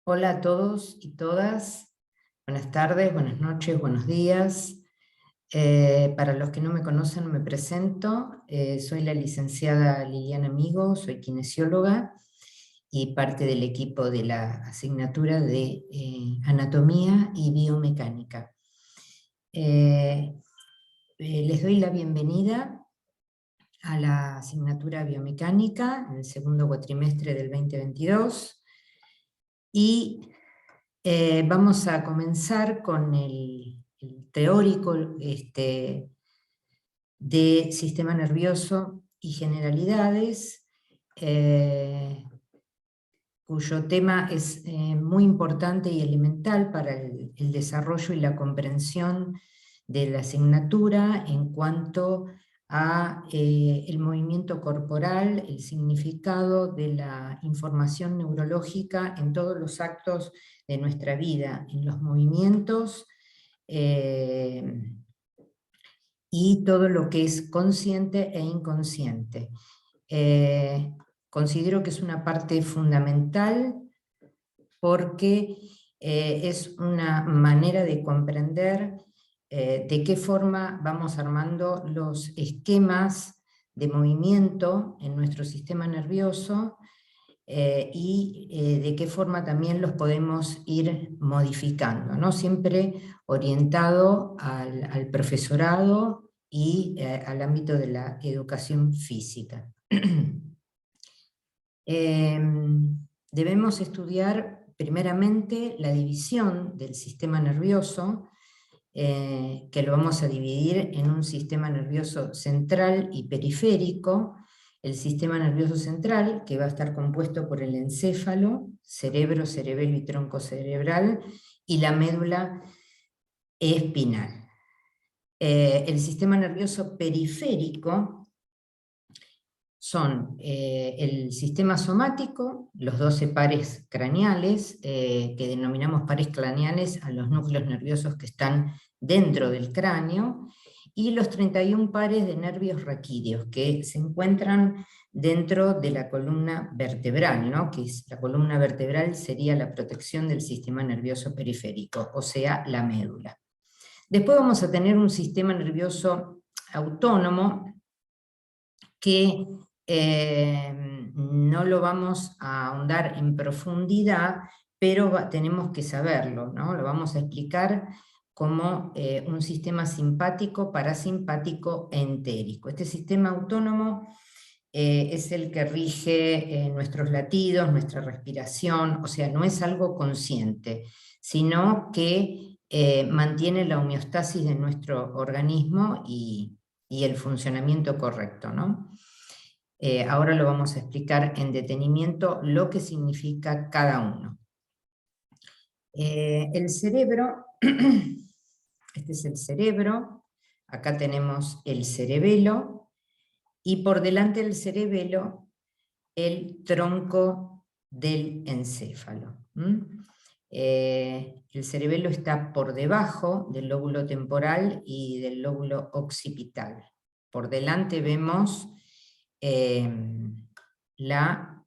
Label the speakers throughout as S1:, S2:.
S1: Hola a todos y todas, buenas tardes, buenas noches, buenos días. Para los que no me conocen, me presento. Soy la licenciada Liliana Amigo, soy kinesióloga y parte del equipo de la asignatura de Anatomía y Biomecánica. Les doy la bienvenida a la asignatura Biomecánica en el segundo cuatrimestre del 2022 y vamos a comenzar con el teórico de sistema nervioso y generalidades, cuyo tema es muy importante y elemental para el desarrollo y la comprensión de la asignatura en cuanto a el movimiento corporal, el significado de la información neurológica en todos los actos de nuestra vida, en los movimientos y todo lo que es consciente e inconsciente. Considero que es una parte fundamental porque es una manera de comprender de qué forma vamos armando los esquemas de movimiento en nuestro sistema nervioso y de qué forma también los podemos ir modificando, ¿no? Siempre orientado al profesorado y al ámbito de la educación física. Debemos estudiar primeramente la división del sistema nervioso, que lo vamos a dividir en un sistema nervioso central y periférico. El sistema nervioso central, que va a estar compuesto por el encéfalo, cerebro, cerebelo y tronco cerebral, y la médula espinal. El sistema nervioso periférico son el sistema somático, los 12 pares craneales, que denominamos pares craneales a los núcleos nerviosos que están dentro del cráneo, y los 31 pares de nervios raquídeos, que se encuentran dentro de la columna vertebral, ¿no? Que es, la columna vertebral sería la protección del sistema nervioso periférico, o sea, la médula. Después vamos a tener un sistema nervioso autónomo que no lo vamos a ahondar en profundidad, pero tenemos que saberlo, ¿no? Lo vamos a explicar como un sistema simpático, parasimpático e entérico. Este sistema autónomo es el que rige nuestros latidos, nuestra respiración, o sea, no es algo consciente, sino que mantiene la homeostasis de nuestro organismo y el funcionamiento correcto, ¿no? Ahora lo vamos a explicar en detenimiento lo que significa cada uno. El cerebro, este es el cerebro, acá tenemos el cerebelo, y por delante del cerebelo el tronco del encéfalo. El cerebelo está por debajo del lóbulo temporal y del lóbulo occipital. Por delante vemos la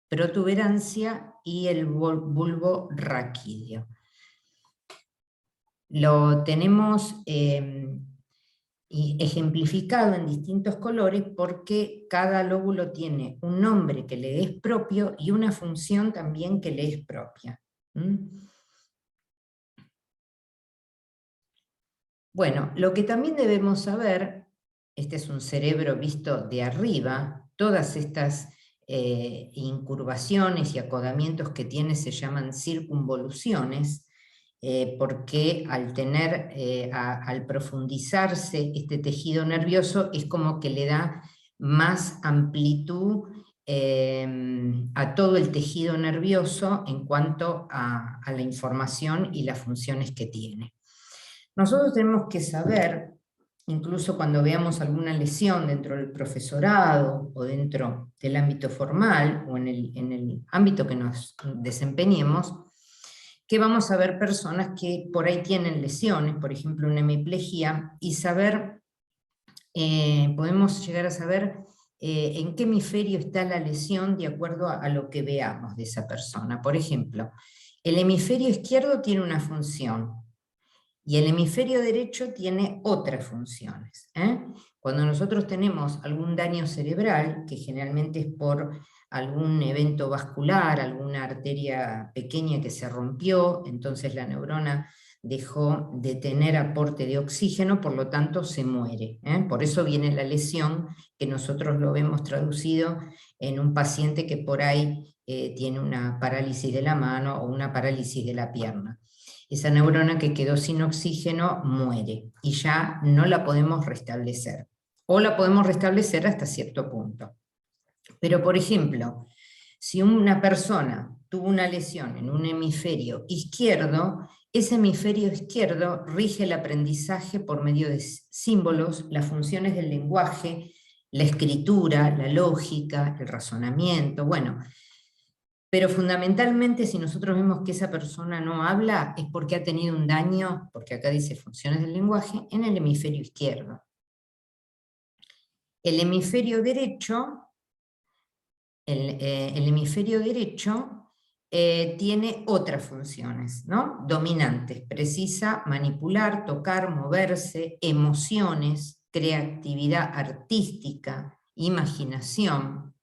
S1: protuberancia y el bulbo raquídeo. Lo tenemos ejemplificado en distintos colores porque cada lóbulo tiene un nombre que le es propio y una función también que le es propia. Bueno, lo que también debemos saber, este es un cerebro visto de arriba, todas estas incurvaciones y acodamientos que tiene se llaman circunvoluciones, porque al profundizarse este tejido nervioso es como que le da más amplitud a todo el tejido nervioso en cuanto a la información y las funciones que tiene. Nosotros tenemos que saber, incluso cuando veamos alguna lesión dentro del profesorado o dentro del ámbito formal o en el ámbito que nos desempeñemos, que vamos a ver personas que por ahí tienen lesiones, por ejemplo una hemiplegia, y saber, podemos llegar a saber en qué hemisferio está la lesión de acuerdo a lo que veamos de esa persona. Por ejemplo, El hemisferio izquierdo tiene una función y el hemisferio derecho tiene otras funciones. Cuando nosotros tenemos algún daño cerebral, que generalmente es por algún evento vascular, alguna arteria pequeña que se rompió, entonces la neurona dejó de tener aporte de oxígeno, por lo tanto se muere. Por eso viene la lesión, que nosotros lo vemos traducido en un paciente que por ahí tiene una parálisis de la mano o una parálisis de la pierna. Esa neurona que quedó sin oxígeno muere y ya no la podemos restablecer. O la podemos restablecer hasta cierto punto. Pero, por ejemplo, si una persona tuvo una lesión en un hemisferio izquierdo, ese hemisferio izquierdo rige el aprendizaje por medio de símbolos, las funciones del lenguaje, la escritura, la lógica, el razonamiento, bueno. Pero fundamentalmente, si nosotros vemos que esa persona no habla, es porque ha tenido un daño, porque acá dice funciones del lenguaje, en el hemisferio izquierdo. El hemisferio derecho, el hemisferio derecho tiene otras funciones, ¿no? Dominantes, precisa manipular, tocar, moverse, emociones, creatividad artística, imaginación.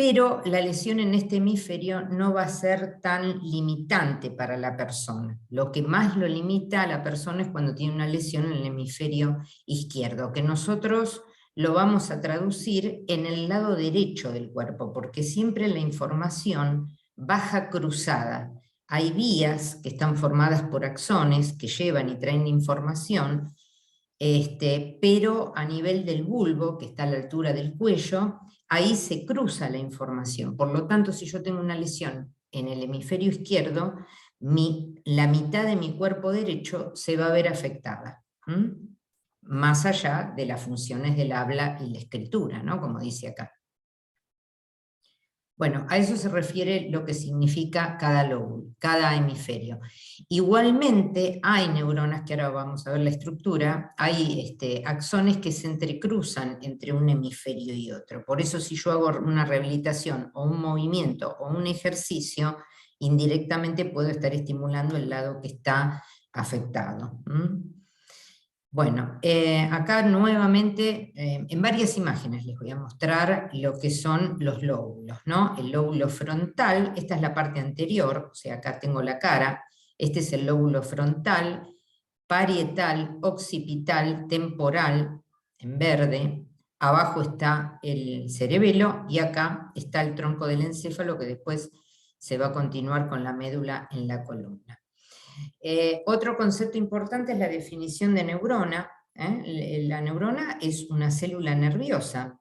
S1: Pero la lesión en este hemisferio no va a ser tan limitante para la persona. Lo que más lo limita a la persona es cuando tiene una lesión en el hemisferio izquierdo, que nosotros lo vamos a traducir en el lado derecho del cuerpo, porque siempre la información baja cruzada. Hay vías que están formadas por axones que llevan y traen información, pero a nivel del bulbo, que está a la altura del cuello, ahí se cruza la información. Por lo tanto, si yo tengo una lesión en el hemisferio izquierdo, la mitad de mi cuerpo derecho se va a ver afectada, más allá de las funciones del habla y la escritura, ¿no? Como dice acá. Bueno, a eso se refiere lo que significa cada lóbulo, cada hemisferio. Igualmente hay neuronas, que ahora vamos a ver la estructura, hay axones que se entrecruzan entre un hemisferio y otro. Por eso si yo hago una rehabilitación o un movimiento o un ejercicio, indirectamente puedo estar estimulando el lado que está afectado. Bueno, acá nuevamente, en varias imágenes les voy a mostrar lo que son los lóbulos, ¿no? El lóbulo frontal, esta es la parte anterior, o sea, acá tengo la cara, este es el lóbulo frontal, parietal, occipital, temporal, en verde, abajo está el cerebelo, y acá está el tronco del encéfalo, que después se va a continuar con la médula en la columna. Otro concepto importante es la definición de neurona. La neurona es una célula nerviosa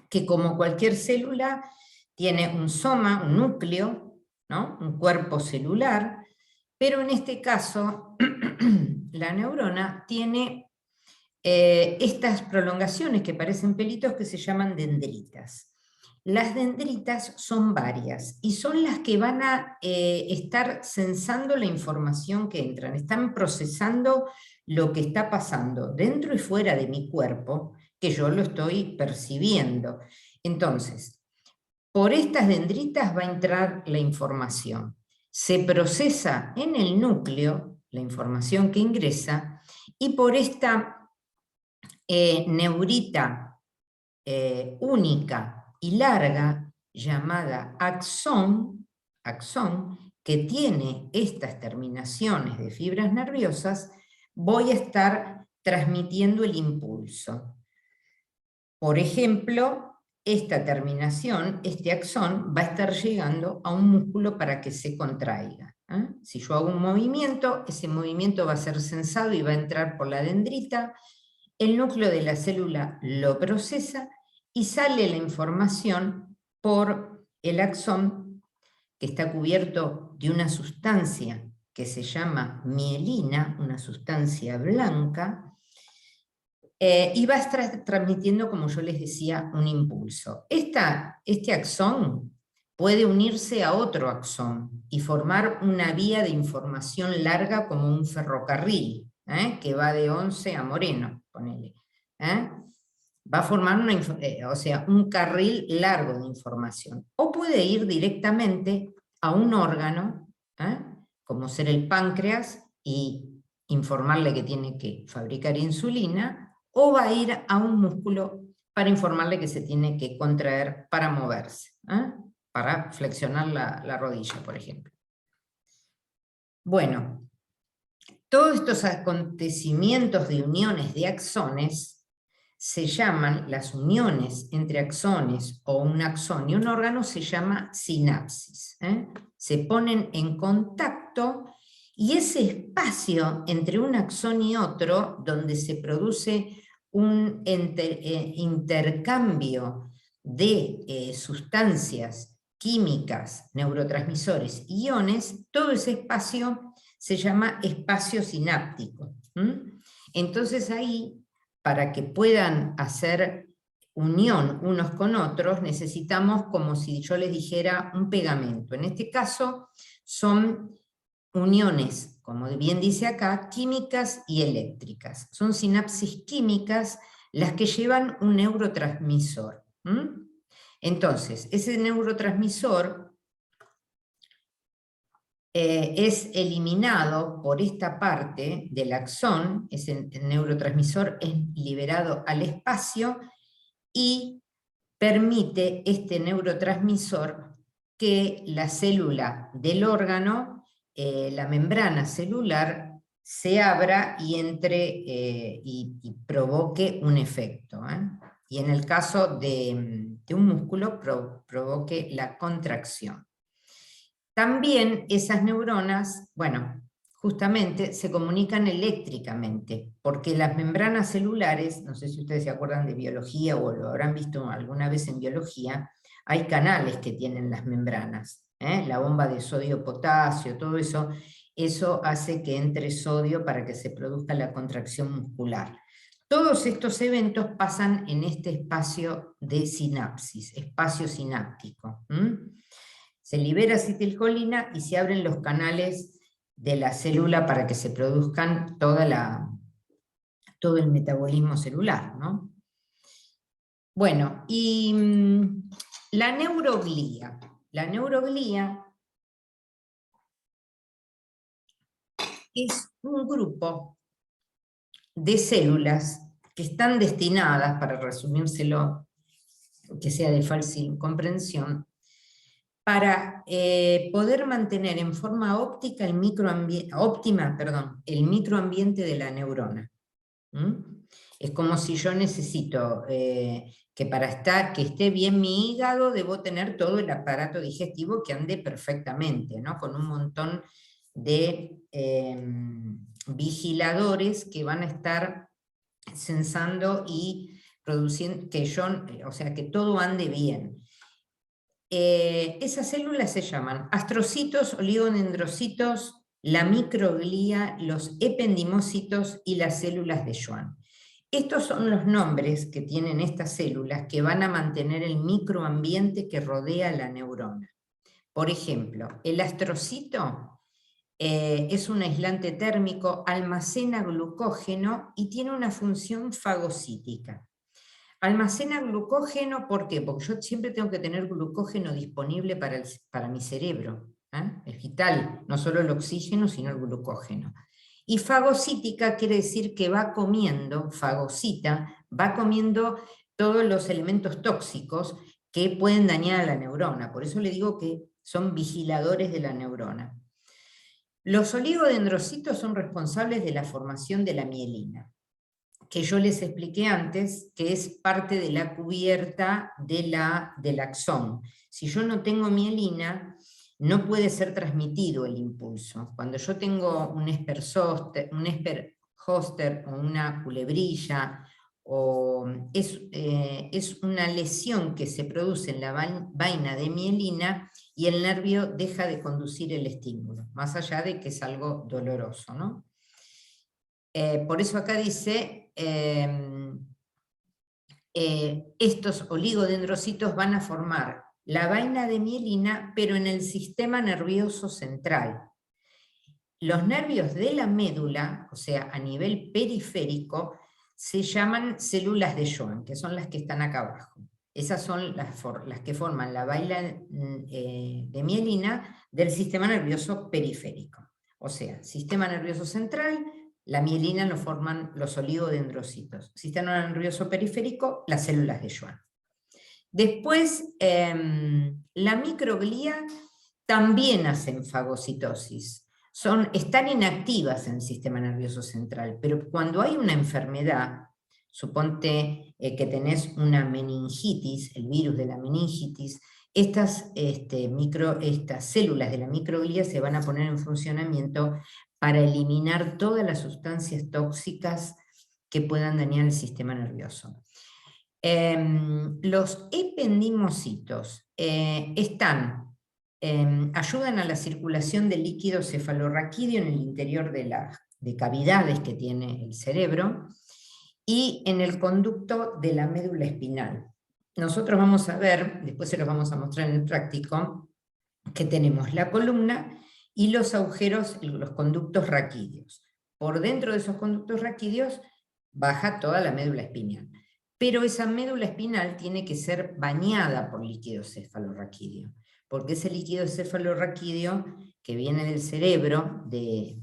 S1: que, como cualquier célula, tiene un soma, un núcleo, ¿no? Un cuerpo celular, pero en este caso la neurona tiene estas prolongaciones que parecen pelitos que se llaman dendritas. Las dendritas son varias y son las que van a estar censando la información que entran, están procesando lo que está pasando dentro y fuera de mi cuerpo, que yo lo estoy percibiendo. Entonces, por estas dendritas va a entrar la información. Se procesa en el núcleo la información que ingresa, y por esta neurita única y larga, llamada axón, que tiene estas terminaciones de fibras nerviosas, voy a estar transmitiendo el impulso. Por ejemplo, esta terminación, este axón, va a estar llegando a un músculo para que se contraiga. Si yo hago un movimiento, ese movimiento va a ser sensado y va a entrar por la dendrita, el núcleo de la célula lo procesa y sale la información por el axón, que está cubierto de una sustancia que se llama mielina, una sustancia blanca, y va a estar transmitiendo, como yo les decía, un impulso. Este axón puede unirse a otro axón y formar una vía de información larga, como un ferrocarril, que va de Once a Moreno, ponele. Va a formar un carril largo de información. O puede ir directamente a un órgano, como ser el páncreas, y informarle que tiene que fabricar insulina, o va a ir a un músculo para informarle que se tiene que contraer para moverse, para flexionar la rodilla, por ejemplo. Bueno, todos estos acontecimientos de uniones de axones se llaman, las uniones entre axones o un axón y un órgano se llama sinapsis. Se ponen en contacto y ese espacio entre un axón y otro, donde se produce un intercambio de sustancias químicas, neurotransmisores, iones, todo ese espacio se llama espacio sináptico. Entonces ahí, para que puedan hacer unión unos con otros, necesitamos, como si yo les dijera, un pegamento. En este caso son uniones, como bien dice acá, químicas y eléctricas. Son sinapsis químicas las que llevan un neurotransmisor. Entonces, ese neurotransmisor es eliminado por esta parte del axón, ese neurotransmisor es liberado al espacio y permite este neurotransmisor que la célula del órgano, la membrana celular, se abra y entre y provoque un efecto. Y en el caso de un músculo provoque la contracción. También esas neuronas, bueno, justamente se comunican eléctricamente, porque las membranas celulares, no sé si ustedes se acuerdan de biología o lo habrán visto alguna vez en biología, hay canales que tienen las membranas, la bomba de sodio-potasio, todo eso, eso hace que entre sodio para que se produzca la contracción muscular. Todos estos eventos pasan en este espacio de sinapsis, espacio sináptico. Se libera acetilcolina y se abren los canales de la célula para que se produzcan todo el metabolismo celular, ¿no? Bueno, y la neuroglía. La neuroglía es un grupo de células que están destinadas, para resumírselo, que sea de fácil comprensión, para poder mantener en forma óptima el microambiente de la neurona. Es como si yo necesito que esté bien mi hígado, debo tener todo el aparato digestivo que ande perfectamente, ¿no? Con un montón de vigiladores que van a estar sensando y produciendo, o sea, que todo ande bien. Esas células se llaman astrocitos, oligodendrocitos, la microglía, los ependimocitos y las células de Schwann. Estos son los nombres que tienen estas células que van a mantener el microambiente que rodea la neurona. Por ejemplo, el astrocito es un aislante térmico, almacena glucógeno y tiene una función fagocítica. Almacena glucógeno, ¿por qué? Porque yo siempre tengo que tener glucógeno disponible para mi cerebro. Es vital, no solo el oxígeno, sino el glucógeno. Y fagocítica quiere decir que va comiendo, fagocita, va comiendo todos los elementos tóxicos que pueden dañar a la neurona. Por eso le digo que son vigiladores de la neurona. Los oligodendrocitos son responsables de la formación de la mielina, que yo les expliqué antes, que es parte de la cubierta del axón. Si yo no tengo mielina, no puede ser transmitido el impulso. Cuando yo tengo un Esper Hoster o una culebrilla, es una lesión que se produce en la vaina de mielina y el nervio deja de conducir el estímulo, más allá de que es algo doloroso, ¿no? Por eso acá dice, estos oligodendrocitos van a formar la vaina de mielina, pero en el sistema nervioso central. Los nervios de la médula, o sea, a nivel periférico, se llaman células de Schwann, que son las que están acá abajo. Esas son las que forman la vaina de mielina del sistema nervioso periférico. O sea, sistema nervioso central, la mielina lo forman los oligodendrocitos. Sistema nervioso periférico, las células de Schwann. Después, la microglía también hacen fagocitosis. Están inactivas en el sistema nervioso central, pero cuando hay una enfermedad, suponte que tenés una meningitis, el virus de la meningitis, estas células de la microglía se van a poner en funcionamiento para eliminar todas las sustancias tóxicas que puedan dañar el sistema nervioso. Los ependimocitos ayudan a la circulación del líquido cefalorraquídeo en el interior de cavidades que tiene el cerebro y en el conducto de la médula espinal. Nosotros vamos a ver, después se los vamos a mostrar en el práctico, que tenemos la columna y los agujeros, los conductos raquídeos. Por dentro de esos conductos raquídeos baja toda la médula espinal. Pero esa médula espinal tiene que ser bañada por líquido cefalorraquídeo, porque ese líquido cefalorraquídeo que viene del cerebro, de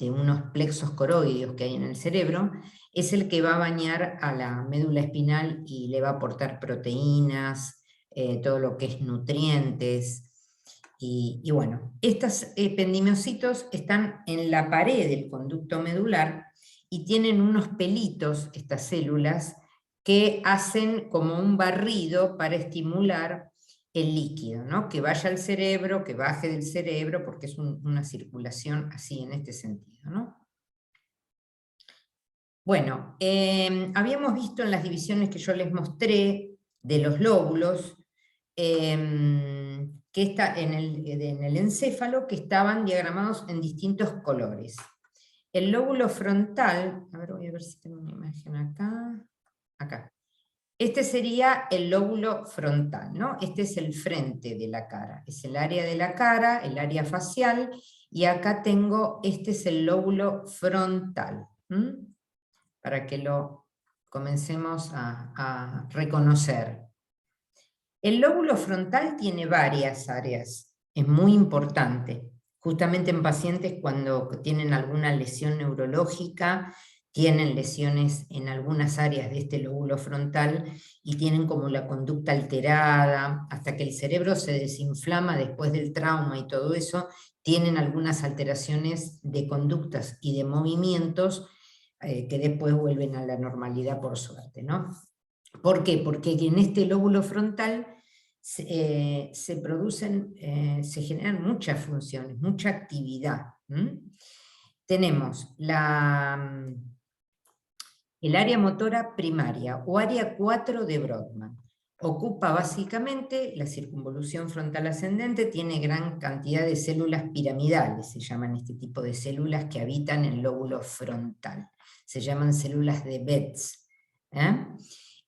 S1: unos plexos coroideos que hay en el cerebro, es el que va a bañar a la médula espinal y le va a aportar proteínas, todo lo que es nutrientes. Y bueno, estos ependimiocitos están en la pared del conducto medular y tienen unos pelitos, estas células, que hacen como un barrido para estimular el líquido, ¿no? Que vaya al cerebro, que baje del cerebro, porque es una circulación así en este sentido, ¿no? Bueno, habíamos visto en las divisiones que yo les mostré de los lóbulos, que está en el encéfalo, que estaban diagramados en distintos colores. El lóbulo frontal, a ver, voy a ver si tengo una imagen acá. Acá. Este sería el lóbulo frontal, ¿no? Este es el frente de la cara, es el área de la cara, el área facial, y acá tengo, este es el lóbulo frontal, para que lo comencemos a reconocer. El lóbulo frontal tiene varias áreas, es muy importante, justamente en pacientes cuando tienen alguna lesión neurológica, tienen lesiones en algunas áreas de este lóbulo frontal y tienen como la conducta alterada, hasta que el cerebro se desinflama después del trauma y todo eso, tienen algunas alteraciones de conductas y de movimientos que después vuelven a la normalidad por suerte, ¿no? ¿Por qué? Porque en este lóbulo frontal se generan muchas funciones, mucha actividad. Tenemos el área motora primaria, o área 4 de Brodmann. Ocupa básicamente la circunvolución frontal ascendente, tiene gran cantidad de células piramidales, se llaman este tipo de células que habitan en el lóbulo frontal. Se llaman células de Betz.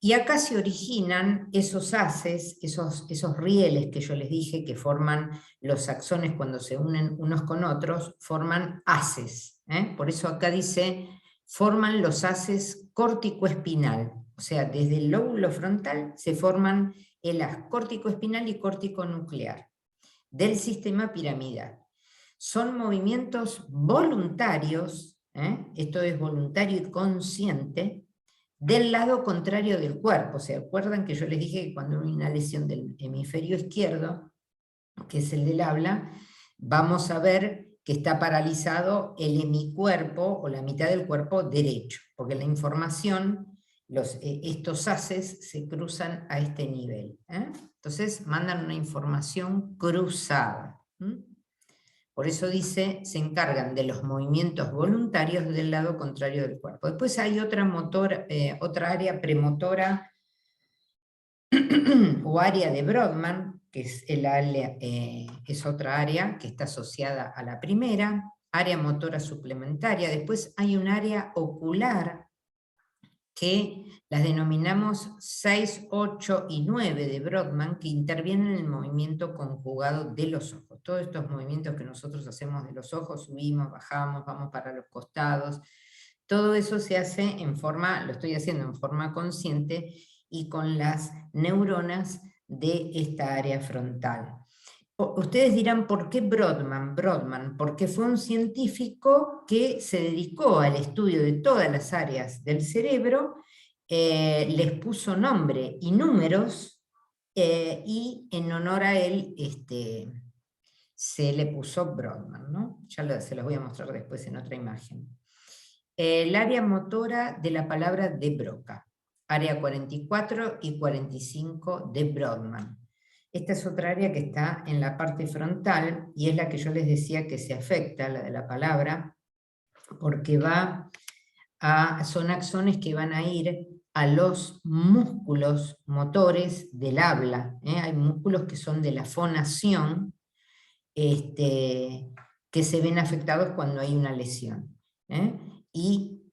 S1: Y acá se originan esos haces, esos rieles que yo les dije que forman los axones cuando se unen unos con otros, forman haces. Por eso acá dice, forman los haces córtico-espinal. O sea, desde el lóbulo frontal se forman el haz córtico-espinal y córtico-nuclear del sistema piramidal. Son movimientos voluntarios, esto es voluntario y consciente, del lado contrario del cuerpo. ¿Se acuerdan que yo les dije que cuando hay una lesión del hemisferio izquierdo, que es el del habla, vamos a ver que está paralizado el hemicuerpo o la mitad del cuerpo derecho, porque la información, estos haces se cruzan a este nivel. Entonces mandan una información cruzada. Por eso dice, se encargan de los movimientos voluntarios del lado contrario del cuerpo. Después hay otra área premotora o área de Brodmann, que es otra área que está asociada a la primera, área motora suplementaria. Después hay un área ocular que las denominamos 6, 8 y 9 de Brodmann, que intervienen en el movimiento conjugado de los ojos. Todos estos movimientos que nosotros hacemos de los ojos, subimos, bajamos, vamos para los costados, todo eso se hace lo estoy haciendo en forma consciente, y con las neuronas de esta área frontal. Ustedes dirán, ¿por qué Brodmann? Brodmann, porque fue un científico que se dedicó al estudio de todas las áreas del cerebro, les puso nombre y números, y en honor a él se le puso Brodmann, ¿no? Se los voy a mostrar después en otra imagen. El área motora de la palabra de Broca, área 44 y 45 de Brodmann. Esta es otra área que está en la parte frontal y es la que yo les decía que se afecta, la de la palabra, porque son axones que van a ir a los músculos motores del habla. Hay músculos que son de la fonación, que se ven afectados cuando hay una lesión. Y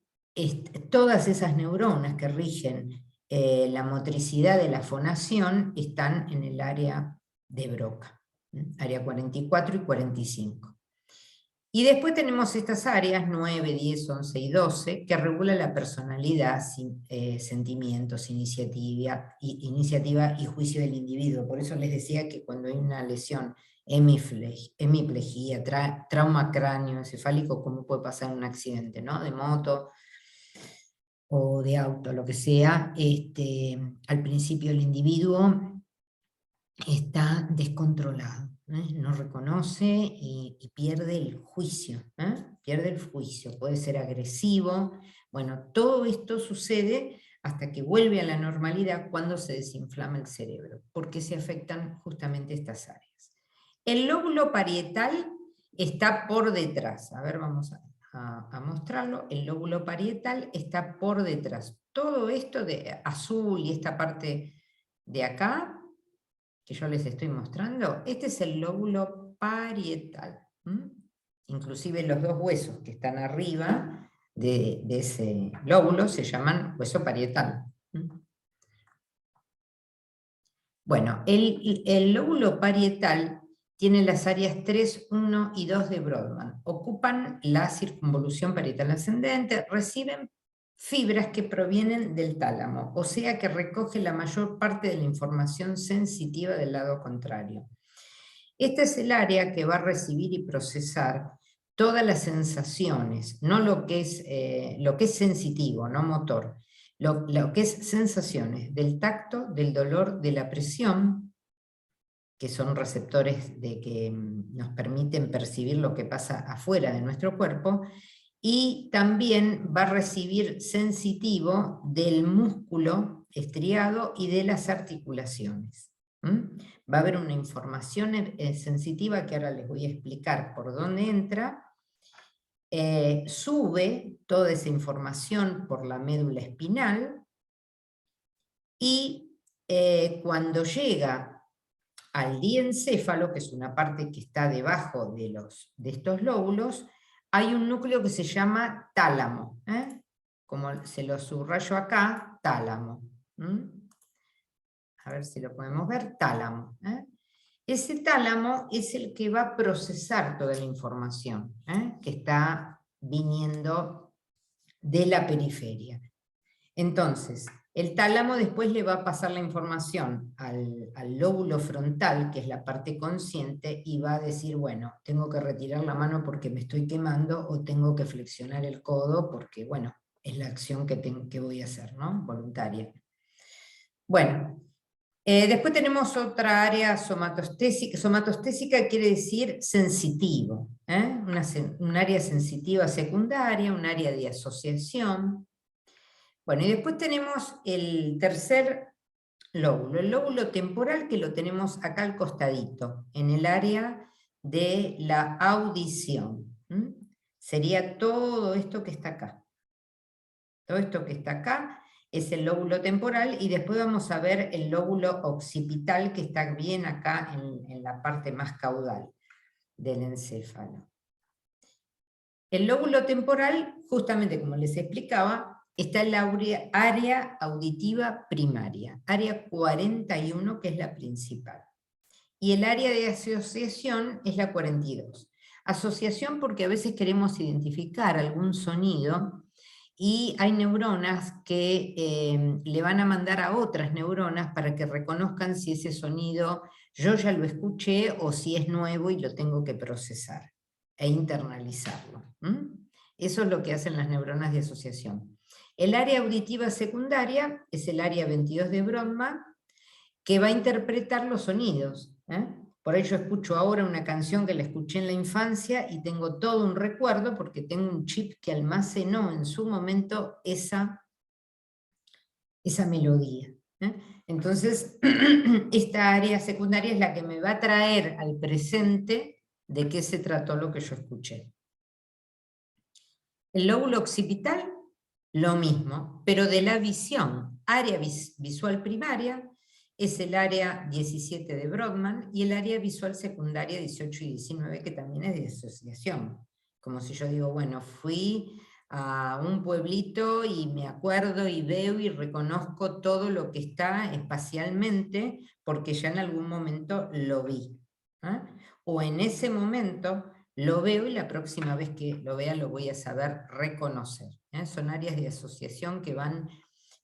S1: todas esas neuronas que rigen la motricidad de la fonación están en el área de Broca, área 44 y 45. Y después tenemos estas áreas 9, 10, 11 y 12 que regulan la personalidad, sentimientos, iniciativa y juicio del individuo. Por eso les decía que cuando hay una lesión, hemiplegia, trauma cráneoencefálico, como puede pasar en un accidente, ¿no? De moto o de auto, lo que sea, al principio el individuo está descontrolado, no reconoce y pierde el juicio, pierde el juicio, puede ser agresivo. Bueno, todo esto sucede hasta que vuelve a la normalidad cuando se desinflama el cerebro, porque se afectan justamente estas áreas. El lóbulo parietal está por detrás, a ver, vamos a mostrarlo. El lóbulo parietal está por detrás. Todo esto de azul y esta parte de acá, que yo les estoy mostrando, este es el lóbulo parietal. Inclusive los dos huesos que están arriba de ese lóbulo se llaman hueso parietal. Bueno, el lóbulo parietal tiene las áreas 3, 1 y 2 de Brodmann. Ocupan la circunvolución parietal ascendente, reciben fibras que provienen del tálamo, o sea que recoge la mayor parte de la información sensitiva del lado contrario. Esta es el área que va a recibir y procesar todas las sensaciones, no lo que es sensitivo, no motor, lo que es sensaciones del tacto, del dolor, de la presión, que son receptores que nos permiten percibir lo que pasa afuera de nuestro cuerpo, y también va a recibir sensitivo del músculo estriado y de las articulaciones. Va a haber una información sensitiva que ahora les voy a explicar por dónde entra. Sube toda esa información por la médula espinal y cuando llega al diencéfalo, que es una parte que está debajo de estos lóbulos, hay un núcleo que se llama tálamo, como se lo subrayo acá, tálamo. A ver si lo podemos ver, tálamo. Ese tálamo es el que va a procesar toda la información que está viniendo de la periferia. Entonces, el tálamo después le va a pasar la información al lóbulo frontal, que es la parte consciente, y va a decir, bueno, tengo que retirar la mano porque me estoy quemando, o tengo que flexionar el codo porque, bueno, es la acción que voy a hacer, ¿no? Voluntaria. Bueno, después tenemos otra área somatostésica. Somatostésica quiere decir sensitivo, un área sensitiva secundaria, un área de asociación. Bueno, y después tenemos el tercer lóbulo, el lóbulo temporal, que lo tenemos acá al costadito, en el área de la audición. Sería todo esto que está acá. Todo esto que está acá es el lóbulo temporal, y después vamos a ver el lóbulo occipital, que está bien acá en la parte más caudal del encéfalo. El lóbulo temporal, justamente como les explicaba, está en la área auditiva primaria, área 41, que es la principal. Y el área de asociación es la 42. Asociación porque a veces queremos identificar algún sonido y hay neuronas que le van a mandar a otras neuronas para que reconozcan si ese sonido yo ya lo escuché o si es nuevo y lo tengo que procesar e internalizarlo. Eso es lo que hacen las neuronas de asociación. El área auditiva secundaria es el área 22 de Brodmann, que va a interpretar los sonidos. Por ello escucho ahora una canción que la escuché en la infancia y tengo todo un recuerdo porque tengo un chip que almacenó en su momento esa melodía. Entonces, esta área secundaria es la que me va a traer al presente de qué se trató lo que yo escuché. El lóbulo occipital, lo mismo, pero de la visión. Área visual primaria es el área 17 de Brodmann y el área visual secundaria 18 y 19, que también es de asociación. Como si yo digo, bueno, fui a un pueblito y me acuerdo y veo y reconozco todo lo que está espacialmente porque ya en algún momento lo vi. O en ese momento lo veo y la próxima vez que lo vea lo voy a saber reconocer. Son áreas de asociación que van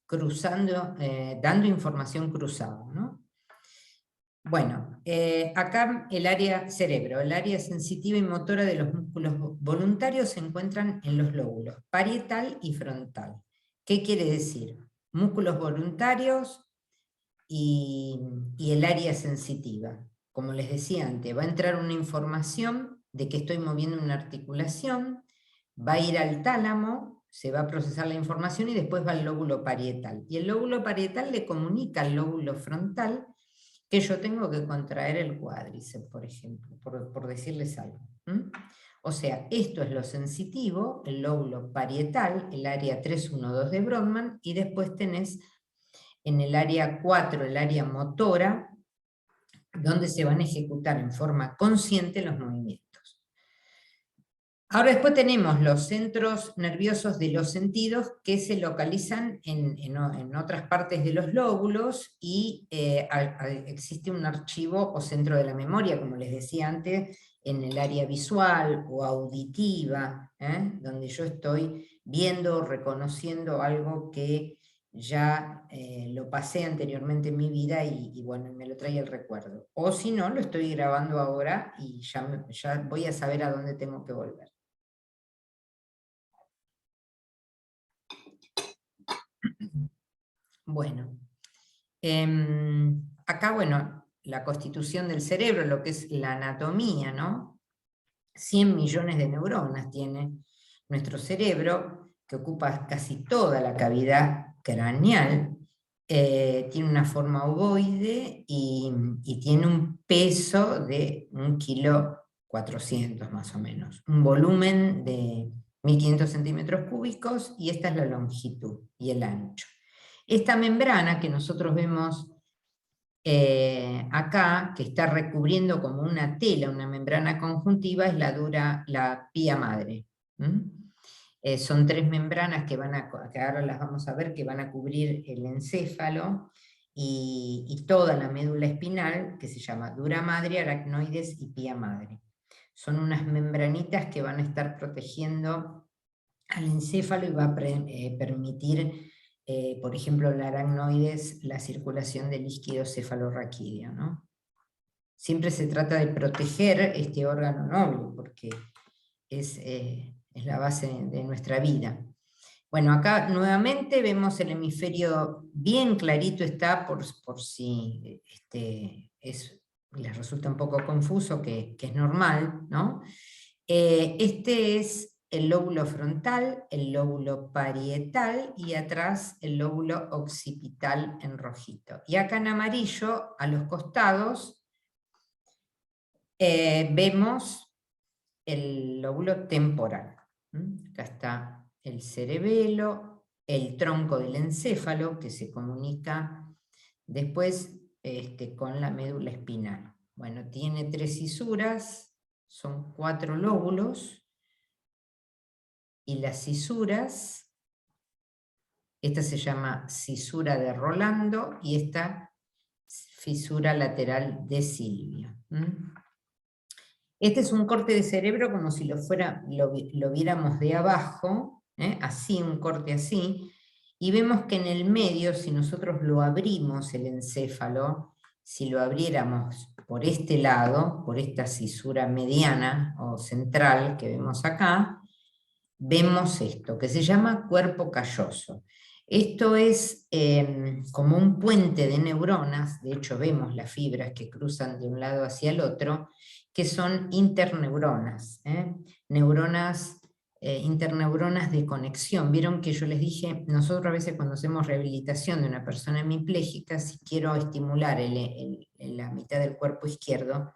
S1: cruzando, dando información cruzada, ¿no? Bueno, acá el área cerebro, el área sensitiva y motora de los músculos voluntarios se encuentran en los lóbulos parietal y frontal. ¿Qué quiere decir? Músculos voluntarios y el área sensitiva. Como les decía antes, va a entrar una información de que estoy moviendo una articulación, va a ir al tálamo, se va a procesar la información y después va al lóbulo parietal. Y el lóbulo parietal le comunica al lóbulo frontal que yo tengo que contraer el cuádriceps, por ejemplo, por decirles algo. O sea, esto es lo sensitivo, el lóbulo parietal, el área 312 de Brodmann, y después tenés en el área 4, el área motora, donde se van a ejecutar en forma consciente los movimientos. Ahora después tenemos los centros nerviosos de los sentidos que se localizan en otras partes de los lóbulos y existe un archivo o centro de la memoria, como les decía antes, en el área visual o auditiva, donde yo estoy viendo, reconociendo algo que ya lo pasé anteriormente en mi vida y bueno, me lo trae el recuerdo. O si no, lo estoy grabando ahora y ya voy a saber a dónde tengo que volver. Bueno, acá, bueno, la constitución del cerebro, lo que es la anatomía, ¿no? 100 millones de neuronas tiene nuestro cerebro, que ocupa casi toda la cavidad craneal, tiene una forma ovoide y tiene un peso de 1,4 kg más o menos, un volumen de 1.500 centímetros cúbicos y esta es la longitud y el ancho. Esta membrana que nosotros vemos acá, que está recubriendo como una tela, una membrana conjuntiva, es la pía madre. Son 3 membranas que ahora las vamos a ver, que van a cubrir el encéfalo y toda la médula espinal, que se llama dura madre, aracnoides y pía madre. Son unas membranitas que van a estar protegiendo al encéfalo y va a permitir, por ejemplo, la aracnoides, la circulación del líquido cefalorraquídeo, ¿no? Siempre se trata de proteger este órgano noble, porque es la base de nuestra vida. Bueno, acá nuevamente vemos el hemisferio bien clarito, está por si les resulta un poco confuso, que es normal, ¿no? Este es el lóbulo frontal, el lóbulo parietal y atrás el lóbulo occipital en rojito. Y acá en amarillo, a los costados, vemos el lóbulo temporal. Acá está el cerebelo, el tronco del encéfalo, que se comunica después con la médula espinal. Bueno, tiene 3 cisuras, son 4 lóbulos, y las cisuras, esta se llama cisura de Rolando, y esta fisura lateral de Silvio. Este es un corte de cerebro como si lo viéramos de abajo, así, un corte así, y vemos que en el medio, si nosotros lo abrimos el encéfalo, si lo abriéramos por este lado, por esta cisura mediana o central que vemos acá, vemos esto, que se llama cuerpo calloso. Esto es como un puente de neuronas, de hecho vemos las fibras que cruzan de un lado hacia el otro, que son interneuronas, neuronas, interneuronas de conexión. Vieron que yo les dije, nosotros a veces cuando hacemos rehabilitación de una persona hemipléjica, si quiero estimular la mitad del cuerpo izquierdo,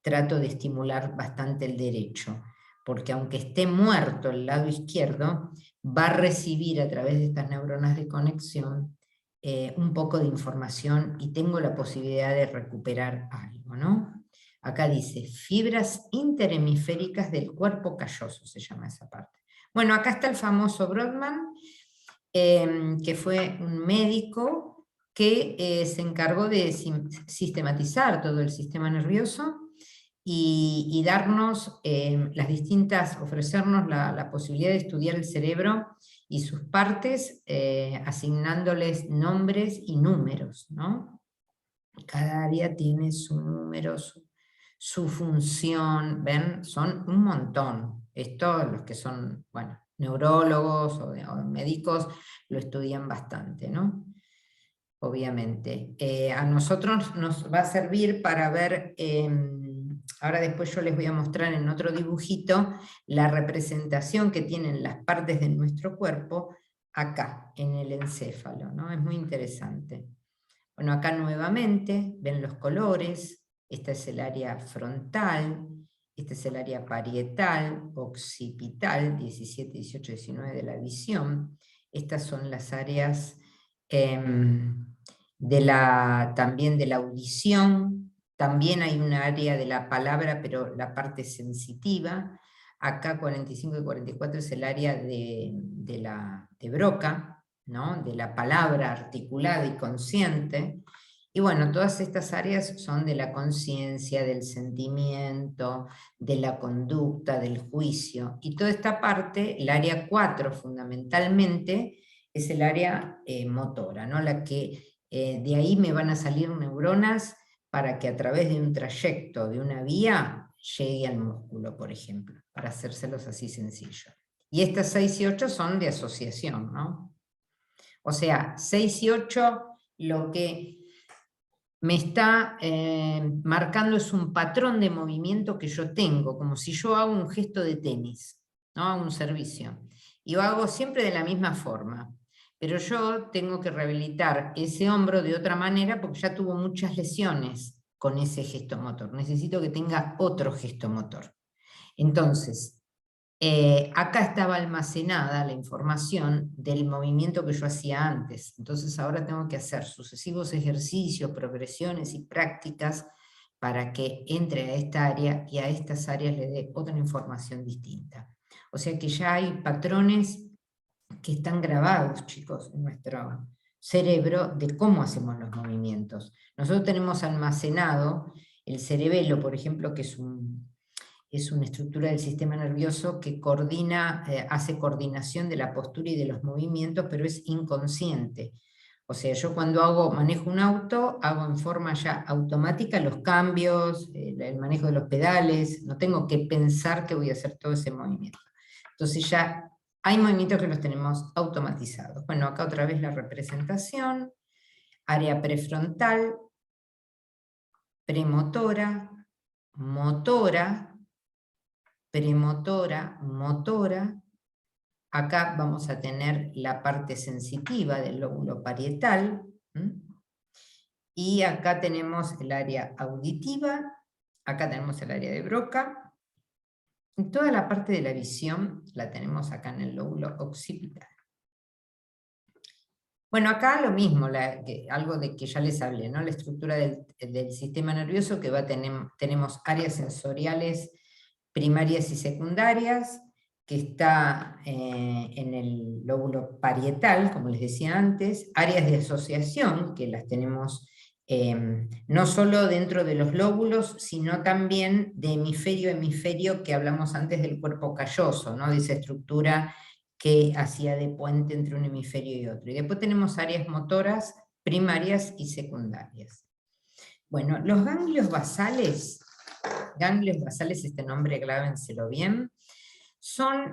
S1: trato de estimular bastante el derecho, porque aunque esté muerto el lado izquierdo, va a recibir a través de estas neuronas de conexión un poco de información y tengo la posibilidad de recuperar algo, ¿no? Acá dice, fibras interhemisféricas del cuerpo calloso, se llama esa parte. Bueno, acá está el famoso Brodmann, que fue un médico que se encargó de sistematizar todo el sistema nervioso y darnos las distintas, ofrecernos la posibilidad de estudiar el cerebro y sus partes, asignándoles nombres y números, ¿no? Cada área tiene su número, su función, ¿ven? Son un montón. Esto, los que son, bueno, neurólogos o médicos, lo estudian bastante, ¿no? Obviamente. A nosotros nos va a servir para ver, ahora después yo les voy a mostrar en otro dibujito, la representación que tienen las partes de nuestro cuerpo acá, en el encéfalo, ¿no? Es muy interesante. Bueno, acá nuevamente ven los colores, esta es el área frontal, este es el área parietal, occipital, 17, 18, 19 de la visión. Estas son las áreas también de la audición, también hay un área de la palabra, pero la parte sensitiva. Acá 45 y 44 es el área de Broca, ¿no? De la palabra articulada y consciente. Y bueno, todas estas áreas son de la conciencia, del sentimiento, de la conducta, del juicio. Y toda esta parte, el área 4 fundamentalmente, es el área motora, ¿no? La que de ahí me van a salir neuronas para que a través de un trayecto, de una vía, llegue al músculo, por ejemplo, para hacérselos así sencillo. Y estas 6 y 8 son de asociación, ¿no? O sea, 6 y 8 lo que me está marcando es un patrón de movimiento que yo tengo, como si yo hago un gesto de tenis, ¿no? Hago un servicio. Y lo hago siempre de la misma forma. Pero yo tengo que rehabilitar ese hombro de otra manera porque ya tuvo muchas lesiones con ese gesto motor. Necesito que tenga otro gesto motor. Entonces, acá estaba almacenada la información del movimiento que yo hacía antes. Entonces ahora tengo que hacer sucesivos ejercicios, progresiones y prácticas para que entre a esta área y a estas áreas le dé otra información distinta. O sea que ya hay patrones que están grabados, chicos, en nuestro cerebro de cómo hacemos los movimientos. Nosotros tenemos almacenado el cerebelo, por ejemplo, que es una estructura del sistema nervioso que coordina, hace coordinación de la postura y de los movimientos, pero es inconsciente. O sea, yo cuando manejo un auto, hago en forma ya automática los cambios, el manejo de los pedales, no tengo que pensar que voy a hacer todo ese movimiento. Entonces ya hay movimientos que los tenemos automatizados. Bueno, acá otra vez la representación, área prefrontal, premotora, motora, premotora, motora. Acá vamos a tener la parte sensitiva del lóbulo parietal. Y acá tenemos el área auditiva, acá tenemos el área de Broca. Y toda la parte de la visión la tenemos acá en el lóbulo occipital. Bueno, acá lo mismo, algo de que ya les hablé, ¿no? La estructura del sistema nervioso que tenemos áreas sensoriales primarias y secundarias, que está en el lóbulo parietal, como les decía antes, áreas de asociación, que las tenemos no solo dentro de los lóbulos, sino también de hemisferio a hemisferio, que hablamos antes del cuerpo calloso, ¿no? De esa estructura que hacía de puente entre un hemisferio y otro. Y después tenemos áreas motoras primarias y secundarias. Bueno, los ganglios basales, este nombre grábenselo bien,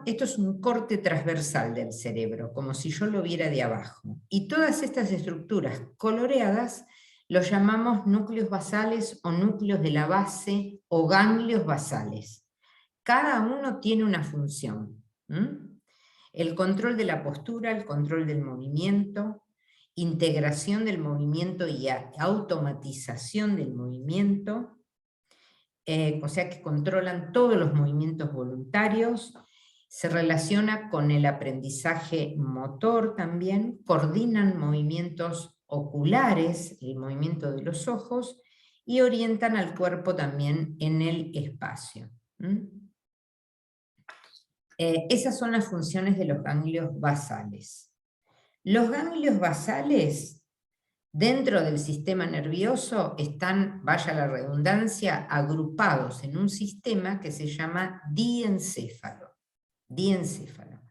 S1: esto es un corte transversal del cerebro, como si yo lo viera de abajo. Y todas estas estructuras coloreadas los llamamos núcleos basales o núcleos de la base o ganglios basales. Cada uno tiene una función. El control de la postura, el control del movimiento, integración del movimiento y automatización del movimiento, o sea que controlan todos los movimientos voluntarios, se relaciona con el aprendizaje motor también, coordinan movimientos oculares, el movimiento de los ojos, y orientan al cuerpo también en el espacio. Esas son las funciones de los ganglios basales. Los ganglios basales, dentro del sistema nervioso, están, vaya la redundancia, agrupados en un sistema que se llama diencéfalo. Diencéfalo.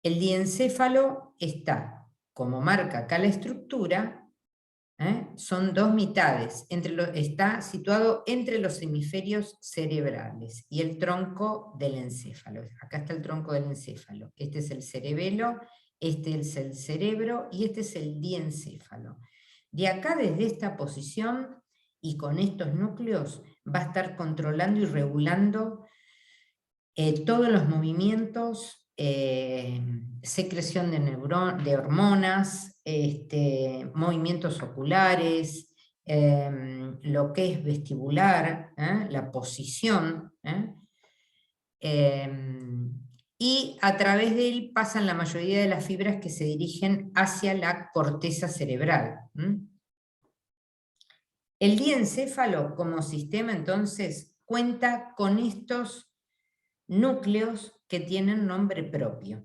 S1: El diencéfalo está, como marca acá la estructura, son dos mitades, está situado entre los hemisferios cerebrales y el tronco del encéfalo. Acá está el tronco del encéfalo. Este es el cerebelo, este es el cerebro y este es el diencéfalo. De acá, desde esta posición y con estos núcleos, va a estar controlando y regulando todos los movimientos, secreción de hormonas, movimientos oculares, lo que es vestibular, la posición, y a través de él pasan la mayoría de las fibras que se dirigen hacia la corteza cerebral. El diencéfalo como sistema entonces cuenta con estos núcleos que tienen nombre propio,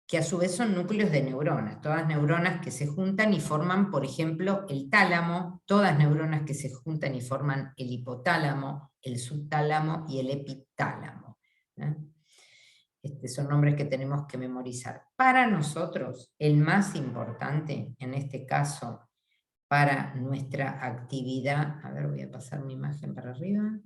S1: que a su vez son núcleos de neuronas, todas neuronas que se juntan y forman, por ejemplo, el tálamo, todas neuronas que se juntan y forman el hipotálamo, el subtálamo y el epitálamo. Son nombres que tenemos que memorizar. Para nosotros, el más importante, en este caso, para nuestra actividad, a ver, voy a pasar mi imagen para arriba,